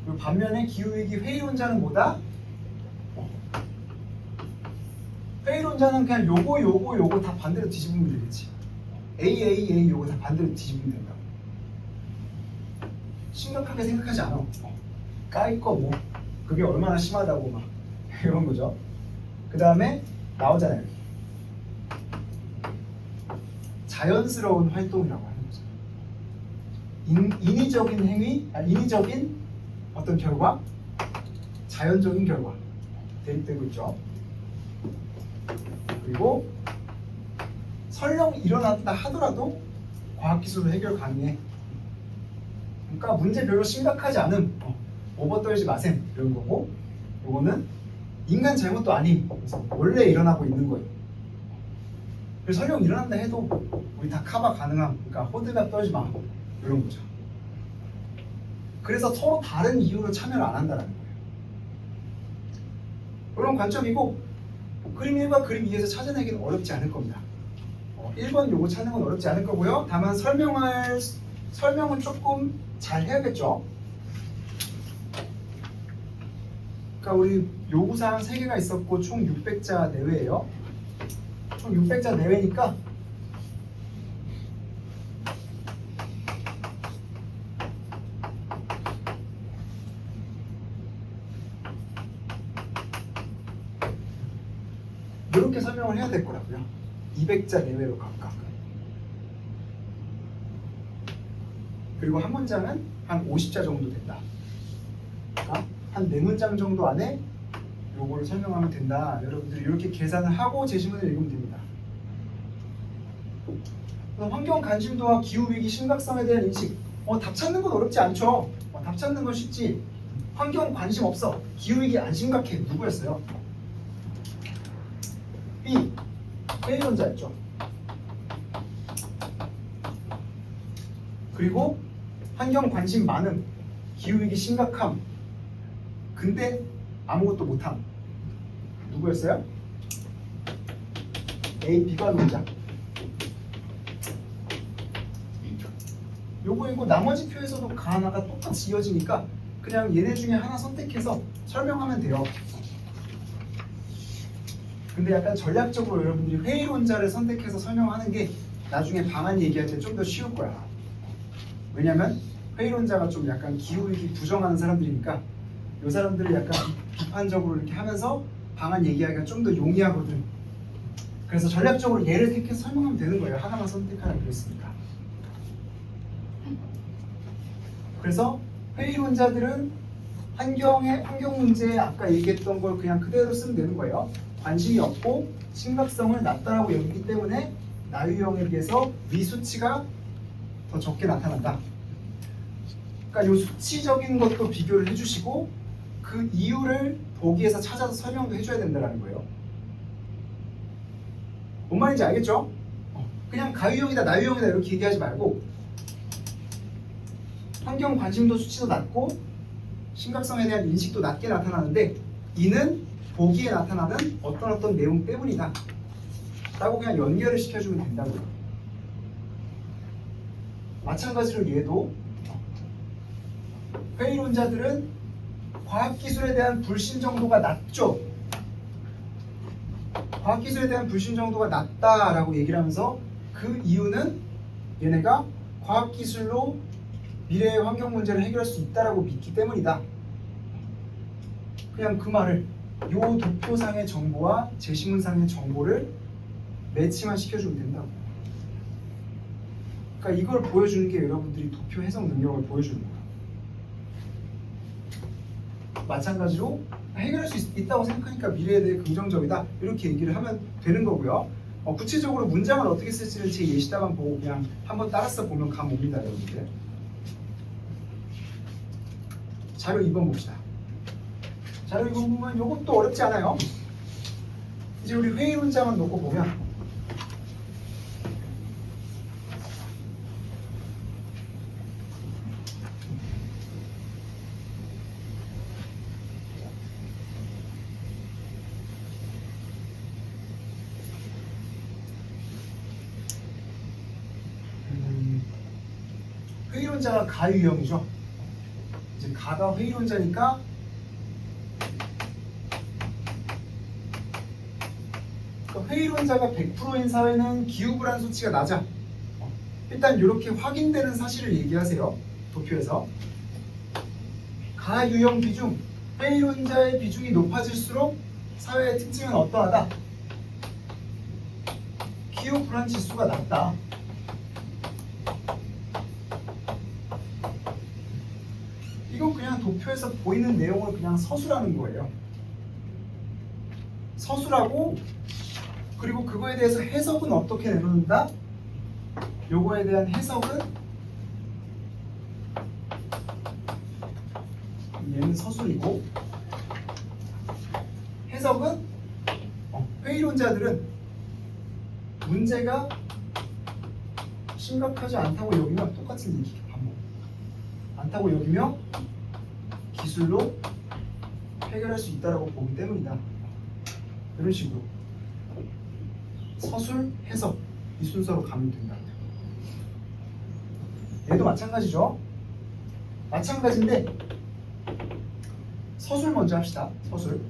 그리고 반면에 기후위기 회의론자는 뭐다? 회의론자는 그냥 요거 다 반대로 뒤집으면 되겠지. A 요거 다 반대로 뒤집으면 된다. 심각하게 생각하지 않아. 까일 거 뭐 그게 얼마나 심하다고 막 이런 거죠. 그 다음에 나오잖아요. 자연스러운 활동이라고 하는 거죠. 인위적인 행위, 인위적인 어떤 결과, 자연적인 결과 대립되고 있죠. 그리고 설령 일어났다 하더라도 과학기술로 해결 가능해. 그러니까 문제 별로 심각하지 않음. 오버 떨지 마셈 이런 거고, 요거는 인간 잘못도 아님. 그래서 원래 일어나고 있는 거예요. 그래서 설령 일어난다 해도 우리 다 커버 가능함. 그러니까 호들갑 떨지 마 이런 거죠. 그래서 서로 다른 이유로 참여를 안 한다는 거예요. 그런 관점이고, 그림 1과 그림 2에서 찾아내기는 어렵지 않을 겁니다. 1번 요거 찾는 건 어렵지 않을 거고요. 다만 설명은 조금 잘 해야겠죠. 그러니까 우리 요구사항 3개가 있었고 총 600자 내외예요. 총 600자 내외니까 이렇게 설명을 해야 될 거라고요. 200자 내외로 각각. 그리고 한 문장은 한 50자 정도 된다. 그러니까 한 4문장 정도 안에 요거를 설명하면 된다. 여러분들이 이렇게 계산을 하고 제시문을 읽으면 됩니다. 환경 관심도와 기후위기 심각성에 대한 인식. 답 찾는 건 어렵지 않죠. 답 찾는 건 쉽지. 환경 관심 없어. 기후위기 안 심각해. 누구였어요? B. 회의론자였죠. 그리고 환경 관심 많음. 기후위기 심각함. 근데 아무것도 못함. 누구였어요? A, B가 논자. 요거이고 나머지 표에서도 가 하나가 똑같이 이어지니까 그냥 얘네 중에 하나 선택해서 설명하면 돼요. 근데 약간 전략적으로 여러분들이 회의론자를 선택해서 설명하는 게 나중에 방안 얘기할 때 좀 더 쉬울 거야. 왜냐면 회의론자가 좀 약간 기후위기 부정하는 사람들이니까 이 사람들을 약간 비판적으로 이렇게 하면서 방안 얘기하기가 좀 더 용이하거든. 그래서 전략적으로 얘를 택해서 설명하면 되는 거예요. 하나만 선택하라 그랬으니까. 그래서 회의론자들은 환경 문제에 아까 얘기했던 걸 그냥 그대로 쓰면 되는 거예요. 관심이 없고 심각성을 낮다라고 여기기 때문에 나유형에 비해서 위 수치가 더 적게 나타난다. 그러니까 이 수치적인 것도 비교를 해주시고 그 이유를 보기에서 찾아서 설명도 해줘야 된다는 거예요. 뭔 말인지 알겠죠? 그냥 가유형이다 나유형이다 이렇게 얘기하지 말고 환경 관심도 수치도 낮고 심각성에 대한 인식도 낮게 나타나는데 이는 보기에 나타나는 어떤 내용 때문이다 라고 그냥 연결을 시켜주면 된다고요. 마찬가지로 얘도 회의론자들은 과학기술에 대한 불신 정도가 낮죠. 과학기술에 대한 불신 정도가 낮다라고 얘기를 하면서 그 이유는 얘네가 과학기술로 미래의 환경 문제를 해결할 수 있다라고 믿기 때문이다. 그냥 그 말을 요 도표상의 정보와 제시문상의 정보를 매치만 시켜주면 된다고. 그러니까 이걸 보여주는 게 여러분들이 도표 해석 능력을 보여주는 거예요. 마찬가지로 해결할 수 있다고 생각하니까 미래에 대해 긍정적이다 이렇게 얘기를 하면 되는 거고요. 구체적으로 문장을 어떻게 쓸지는 제 예시다만 보고 그냥 한번 따라서 보면 감 옵니다. 여러분들. 자료 2번 봅시다. 자료 2번 보면 이것도 어렵지 않아요. 이제 우리 회의론자만 놓고 보면 회의론자가 가 유형이죠. 이제 가가 회의론자니까 회의론자가 100%인 사회는 기후불안 수치가 낮아. 일단 이렇게 확인되는 사실을 얘기하세요. 도표에서. 가 유형 비중, 회의론자의 비중이 높아질수록 사회의 특징은 어떠하다? 기후불안 지수가 낮다. 이건 그냥 도표에서 보이는 내용을 그냥 서술하는 거예요. 서술하고 그리고 그거에 대해서 해석은 어떻게 내놓는다? 요거에 대한 해석은 얘는 서술이고 해석은 회의론자들은 문제가 심각하지 않다고 여기면 똑같은 얘기 반복 않다고 여기며 기술로 해결할 수 있다고 보기 때문이다. 이런 식으로 서술, 해석 이 순서로 가면 된다. 얘도 마찬가지죠. 마찬가지인데 서술 먼저 합시다. 서술.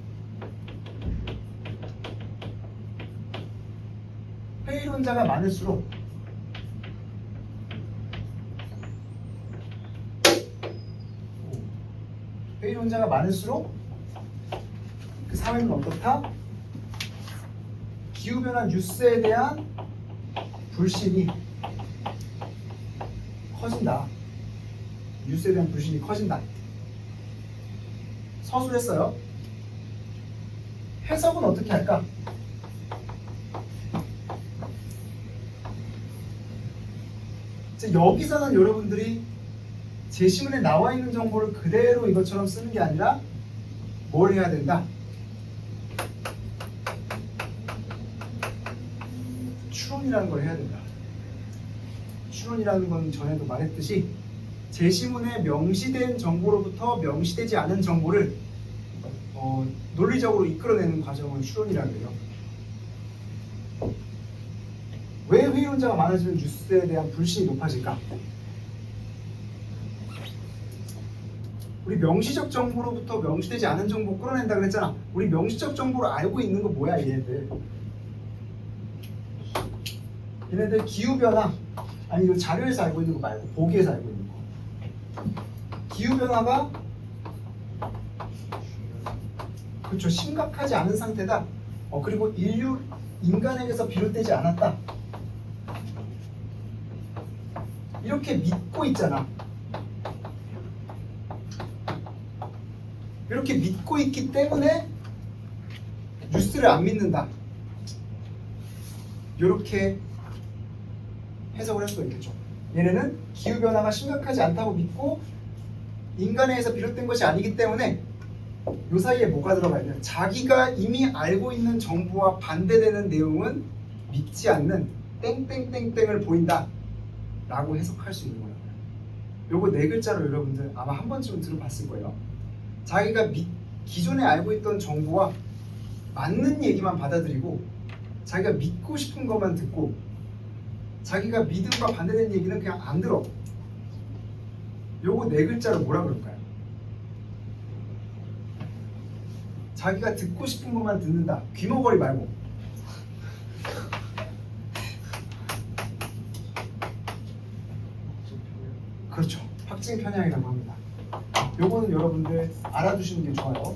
회의론자가 많을수록 회의론자가 많을수록 그 사회는 어떻다? 기후변화 뉴스에 대한 불신이 커진다. 뉴스에 대한 불신이 커진다. 서술했어요. 해석은 어떻게 할까? 여기서는 여러분들이 제시문에 나와 있는 정보를 그대로 이것처럼 쓰는 게 아니라 뭘 해야 된다? 추론이라는 걸 해야 된다. 추론이라는 건 전에도 말했듯이 제시문에 명시된 정보로부터 명시되지 않은 정보를 논리적으로 이끌어내는 과정을 추론이라고 해요. 왜 회의론자가 많아지면 뉴스에 대한 불신이 높아질까? 우리 명시적 정보로부터 명시되지 않은 정보 끌어낸다 그랬잖아. 우리 명시적 정보를 알고 있는 거 뭐야 얘네들? 얘네들 기후변화 아니 이 자료에서 알고 있는 거 말고 보기에서 알고 있는 거. 기후변화가 그렇죠. 심각하지 않은 상태다. 그리고 인간에게서 비롯되지 않았다. 이렇게 믿고 있잖아. 이렇게 믿고 있기 때문에 뉴스를 안 믿는다. 이렇게 해석을 할 수가 있겠죠. 얘네는 기후변화가 심각하지 않다고 믿고 인간에 의해서 비롯된 것이 아니기 때문에 이 사이에 뭐가 들어가야 돼요? 자기가 이미 알고 있는 정보와 반대되는 내용은 믿지 않는 땡땡땡땡을 보인다 라고 해석할 수 있는 거예요. 요거 네 글자로 여러분들 아마 한 번쯤은 들어봤을 거예요. 자기가 기존에 알고 있던 정보와 맞는 얘기만 받아들이고 자기가 믿고 싶은 것만 듣고 자기가 믿음과 반대되는 얘기는 그냥 안 들어. 요거 네 글자로 뭐라 그럴까요? 자기가 듣고 싶은 것만 듣는다. 귀머거리 말고. 그렇죠. 확증 편향이라고 합니다. 요거는 여러분들 알아두시는 게 좋아요.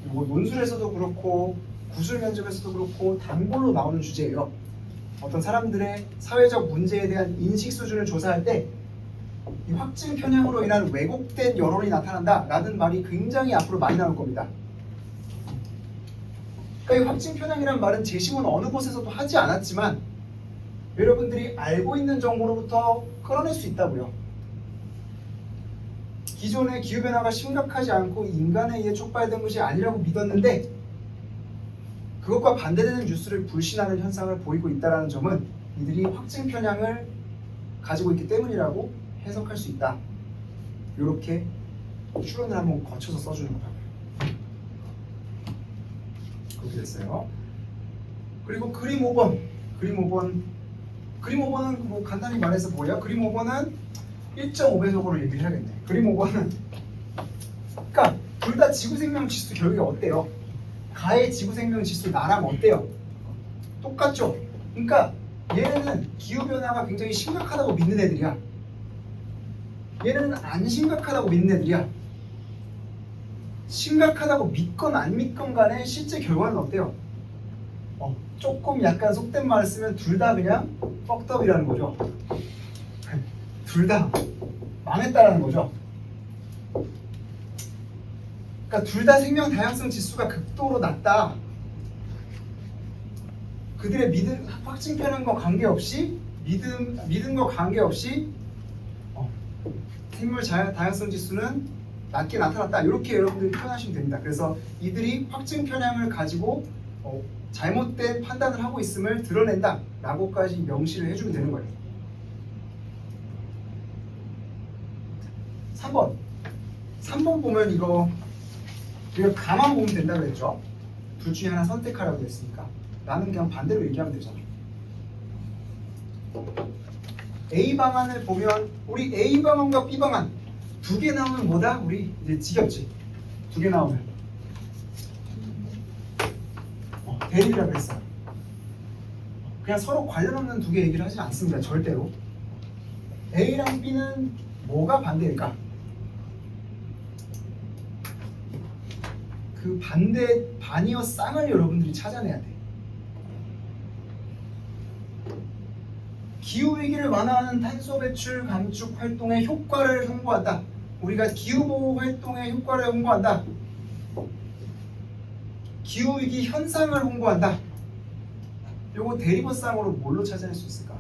요거 논술에서도 그렇고 구술 면접에서도 그렇고 단골로 나오는 주제예요. 어떤 사람들의 사회적 문제에 대한 인식 수준을 조사할 때 이 확증 편향으로 인한 왜곡된 여론이 나타난다 라는 말이 굉장히 앞으로 많이 나올 겁니다. 그러니까 이 확증 편향이란 말은 제시문 어느 곳에서도 하지 않았지만 여러분들이 알고 있는 정보로부터 끌어낼 수 있다고요. 기존의 기후변화가 심각하지 않고 인간에 의해 촉발된 것이 아니라고 믿었는데 그것과 반대되는 뉴스를 불신하는 현상을 보이고 있다는 점은 이들이 확증 편향을 가지고 있기 때문이라고 해석할 수 있다. 이렇게 추론을 한번 거쳐서 써주는 거예요. 그렇게 됐어요. 그리고 그림 5번. 그림 5번 그림 오버는 뭐 간단히 말해서 뭐예요? 그림 오버는 1.5배속으로 얘기를 해야겠네. 그림 오버는 그러니까 둘 다 지구생명 지수 결국에 어때요? 가의 지구생명 지수 나랑 어때요? 똑같죠? 그러니까 얘네는 기후변화가 굉장히 심각하다고 믿는 애들이야. 얘는 안 심각하다고 믿는 애들이야. 심각하다고 믿건 안 믿건 간에 실제 결과는 어때요? 조금 약간 속된 말을 쓰면 둘 다 그냥 fucked up이라는 거죠. 둘 다 망했다라는 거죠. 그러니까 둘 다 생명 다양성 지수가 극도로 낮다. 그들의 믿음 확증 편향과 관계없이 믿음과 관계없이 생물 다양성 지수는 낮게 나타났다. 이렇게 여러분들이 표현하시면 됩니다. 그래서 이들이 확증 편향을 가지고 잘못된 판단을 하고 있음을 드러낸다 라고까지 명시를 해주면 되는 거예요. 3번 보면 이거 우리가 가만 보면 된다고 했죠. 둘 중에 하나 선택하라고 했으니까 나는 그냥 반대로 얘기하면 되잖아. A 방안을 보면 우리 A 방안과 B 방안 두 개 나오면 뭐다? 우리 이제 지겹지. 두 개 나오면 대립이라고 했어요. 그냥 서로 관련 없는 두 개 얘기를 하지 않습니다. 절대로. A랑 B는 뭐가 반대일까? 그 반대 반이어 쌍을 여러분들이 찾아내야 돼. 기후위기를 완화하는 탄소 배출 감축 활동의 효과를 홍보한다. 우리가 기후보호 활동의 효과를 홍보한다. 기후위기 현상을 홍보한다. 요거 대리버쌍으로 뭘로 찾아낼 수 있을까?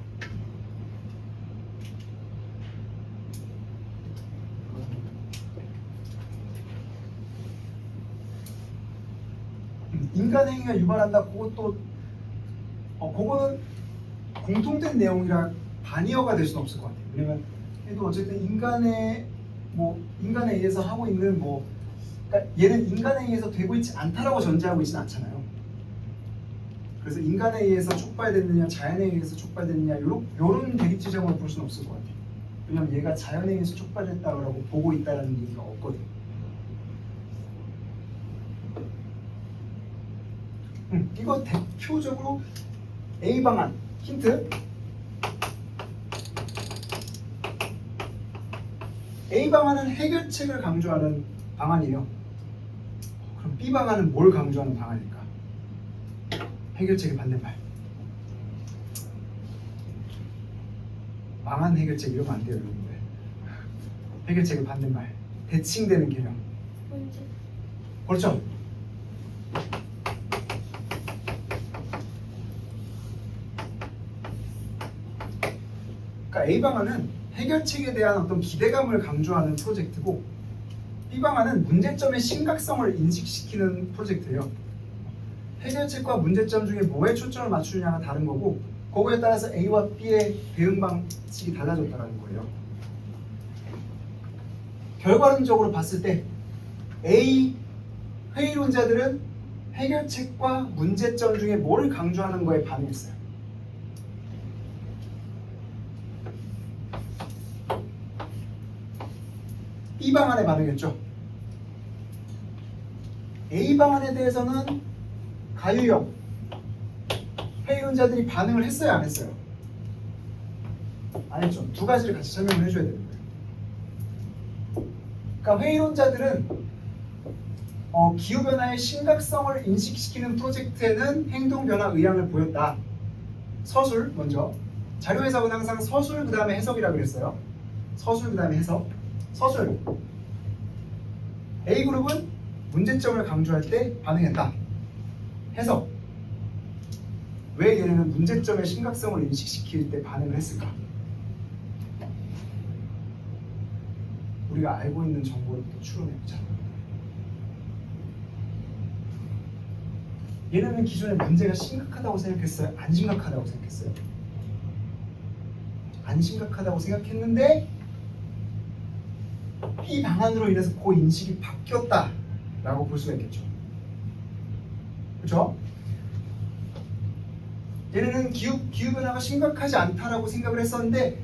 인간행위가 유발한다. 그것도 그거는 공통된 내용이라 반이어가 될 수는 없을 것 같아요. 왜냐면 얘도 어쨌든 인간에 의해서 하고 있는 그러니까 얘는 인간에 의해서 되고 있지 않다라고 전제하고 있지는 않잖아요. 그래서 인간에 의해서 촉발됐느냐 자연에 의해서 촉발됐느냐 요런 대립 지점을 볼 수는 없을 것 같아요. 왜냐면 얘가 자연에 의해서 촉발됐다고 보고 있다는 얘기가 없거든요. 이거 대표적으로 A 방안 힌트. A 방안은 해결책을 강조하는 방안이에요. 그럼 B 방안은 뭘 강조하는 방안일까? 해결책의 반대말. 망한 해결책 이러면 안 돼요, 여러분들. 해결책의 반대말. 대칭되는 개념. 그렇죠? 그러니까 A 방안은 해결책에 대한 어떤 기대감을 강조하는 프로젝트고 B 방안은 문제점의 심각성을 인식시키는 프로젝트예요. 해결책과 문제점 중에 뭐에 초점을 맞추느냐가 다른 거고 그거에 따라서 A와 B의 대응 방식이 달라졌다는 거예요. 결과론적으로 봤을 때 A 회의론자들은 해결책과 문제점 중에 뭐를 강조하는 거에 반응했어요. B 방안에 반응했죠. A 방안에 대해서는 가유형 회의론자들이 반응을 했어요, 안 했어요? 안 했죠. 두 가지를 같이 설명을 해줘야 되는 거예요. 그러니까 회의론자들은 기후변화의 심각성을 인식시키는 프로젝트에는 행동변화 의향을 보였다. 서술 먼저. 자료 해석은 항상 서술 그 다음에 해석이라고 그랬어요. 서술 그 다음에 해석. 서술. A그룹은 문제점을 강조할 때 반응했다. 해석. 왜 얘네는 문제점의 심각성을 인식시킬 때 반응을 했을까? 우리가 알고 있는 정보를 또 추론해보자. 얘네는 기존에 문제가 심각하다고 생각했어요? 안 심각하다고 생각했어요? 안 심각하다고 생각했는데 이 방안으로 인해서 그 인식이 바뀌었다라고 볼 수가 있겠죠. 그렇죠? 얘네는 기후 변화가 심각하지 않다라고 생각을 했었는데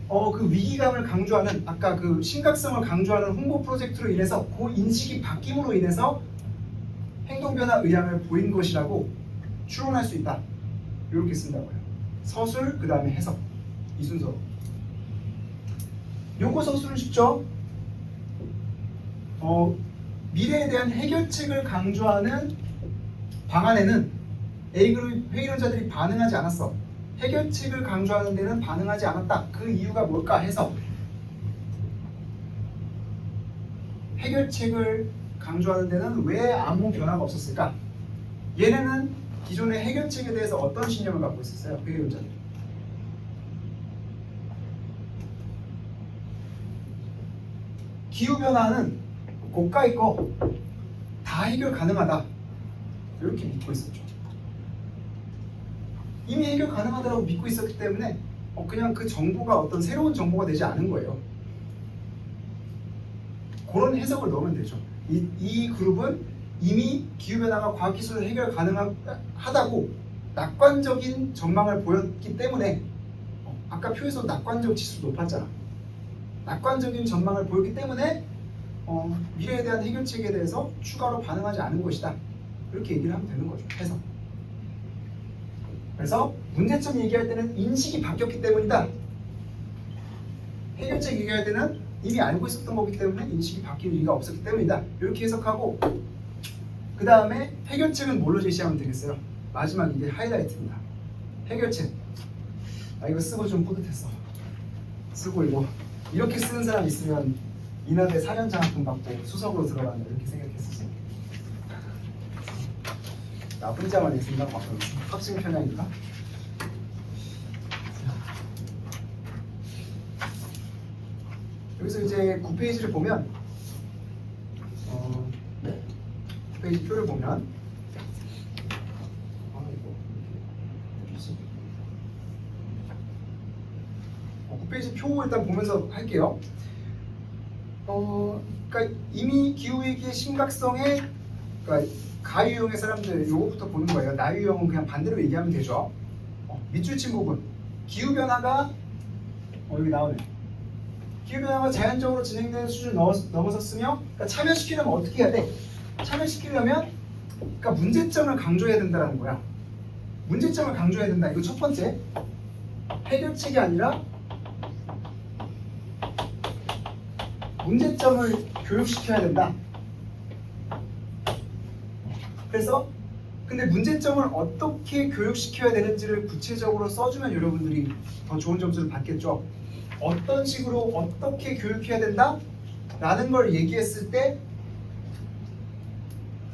그 위기감을 강조하는 아까 그 심각성을 강조하는 홍보 프로젝트로 인해서 그 인식이 바뀜으로 인해서 행동 변화 의향을 보인 것이라고 추론할 수 있다. 이렇게 쓴다고요. 서술 그 다음에 해석 이 순서로. 요거 서술은 쉽죠? 미래에 대한 해결책을 강조하는 방안에는 A그룹 회의론자들이 반응하지 않았어. 해결책을 강조하는 데는 반응하지 않았다. 그 이유가 뭘까 해서 해결책을 강조하는 데는 왜 아무 변화가 없었을까? 얘네는 기존의 해결책에 대해서 어떤 신념을 갖고 있었어요? 회의론자들이. 기후변화는 고가의 거 다 해결 가능하다. 이렇게 믿고 있었죠. 이미 해결 가능하다고 믿고 있었기 때문에 그냥 그 정보가 어떤 새로운 정보가 되지 않은 거예요. 그런 해석을 넣으면 되죠. 이 그룹은 이미 기후변화가 과학기술로 해결 가능하다고 낙관적인 전망을 보였기 때문에 아까 표에서 낙관적 지수 높았잖아. 낙관적인 전망을 보였기 때문에 미래에 대한 해결책에 대해서 추가로 반응하지 않은 것이다. 이렇게 얘기를 하면 되는 거죠. 해석. 그래서 문제점 얘기할 때는 인식이 바뀌었기 때문이다. 해결책 얘기할 때는 이미 알고 있었던 거기 때문에 인식이 바뀔 리가 없었기 때문이다. 이렇게 해석하고 그 다음에 해결책은 뭘로 제시하면 되겠어요? 마지막 이게 하이라이트입니다. 해결책. 이거 쓰고 좀 뿌듯했어. 쓰고 이거 이렇게 쓰는 사람 있으면 인하대 4년 장학금 받고 수석으로 들어간다 이렇게 생각했었어. 나 혼자만 이 생각 막 확증 편향인가? 여기서 이제 9페이지를 보면 9페이지 표를 보면 9페이지 표 일단 보면서 할게요. 그러니까 이미 기후위기의 심각성에 그러니까 가유형의 사람들 요거부터 보는 거예요. 나유형은 그냥 반대로 얘기하면 되죠. 밑줄 친 부분 기후변화가 여기 나오네. 기후변화가 자연적으로 진행되는 수준을 넘어섰으며 그러니까 참여시키려면 어떻게 해야 돼? 참여시키려면 그러니까 문제점을 강조해야 된다는 거야. 문제점을 강조해야 된다. 이거 첫 번째. 해결책이 아니라 문제점을 교육시켜야 된다. 그래서 근데 문제점을 어떻게 교육시켜야 되는지를 구체적으로 써주면 여러분들이 더 좋은 점수를 받겠죠. 어떤 식으로 어떻게 교육해야 된다? 라는 걸 얘기했을 때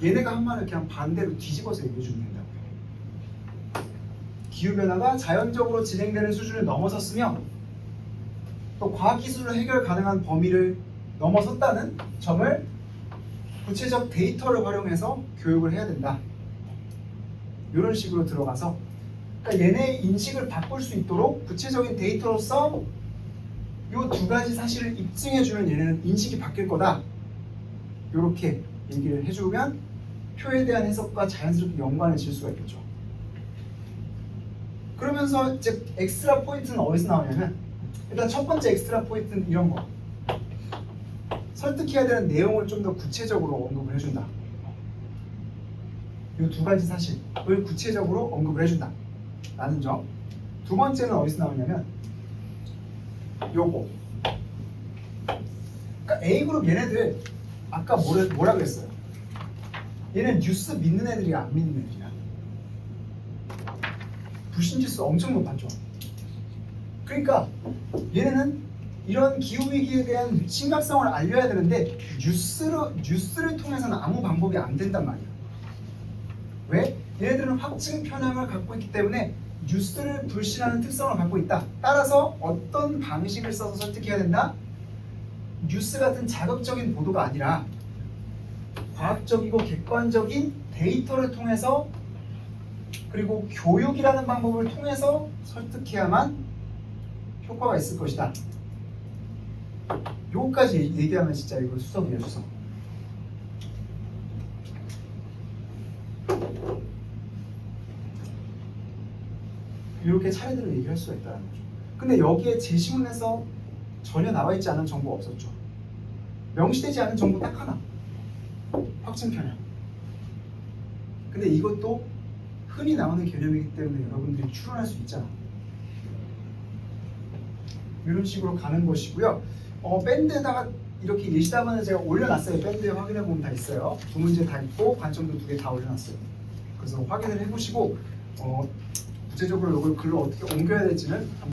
얘네가 한 말을 그냥 반대로 뒤집어서 얘기해주면 된다고요. 기후변화가 자연적으로 진행되는 수준을 넘어섰으며 또 과학기술로 해결 가능한 범위를 넘어섰다는 점을 구체적 데이터를 활용해서 교육을 해야 된다. 이런 식으로 들어가서 그러니까 얘네의 인식을 바꿀 수 있도록 구체적인 데이터로서 이 두 가지 사실을 입증해주면 얘네는 인식이 바뀔 거다. 이렇게 얘기를 해주면 표에 대한 해석과 자연스럽게 연관을 질 수가 있겠죠. 그러면서 이제 엑스트라 포인트는 어디서 나오냐면 일단 첫 번째 엑스트라 포인트는 이런 거. 설득해야 되는 내용을 좀 더 구체적으로 언급을 해준다. 이 두 가지 사실을 구체적으로 언급을 해준다. 라는 점. 두 번째는 어디서 나오냐면 요거. 그러니까 A그룹 얘네들 아까 뭐라 그랬어요? 얘는 뉴스 믿는 애들이 안 믿는 애들이야. 불신지수 엄청 높았죠. 그러니까 얘네는 이런 기후위기에 대한 심각성을 알려야 되는데 뉴스를 통해서는 아무 방법이 안 된단 말이야. 왜? 얘네들은 확증 편향을 갖고 있기 때문에 뉴스를 불신하는 특성을 갖고 있다. 따라서 어떤 방식을 써서 설득해야 된다? 뉴스 같은 자극적인 보도가 아니라 과학적이고 객관적인 데이터를 통해서 그리고 교육이라는 방법을 통해서 설득해야만 효과가 있을 것이다. 요거까지 얘기하면 진짜 이거 수석이에요, 수석. 이렇게 차례대로 얘기할 수가 있다는 거죠. 근데 여기에 제시문에서 전혀 나와 있지 않은 정보가 없었죠. 명시되지 않은 정보 딱 하나. 확증 편향. 근데 이것도 흔히 나오는 개념이기 때문에 여러분들이 추론할 수 있잖아. 이런 식으로 가는 것이고요. 밴드에다가 이렇게 예시답안을 제가 올려놨어요. 밴드에 확인해보면 다 있어요. 두 문제 다 있고 관점도 2개 다 올려놨어요. 그래서 확인을 해보시고 구체적으로 이걸 글로 어떻게 옮겨야 될지는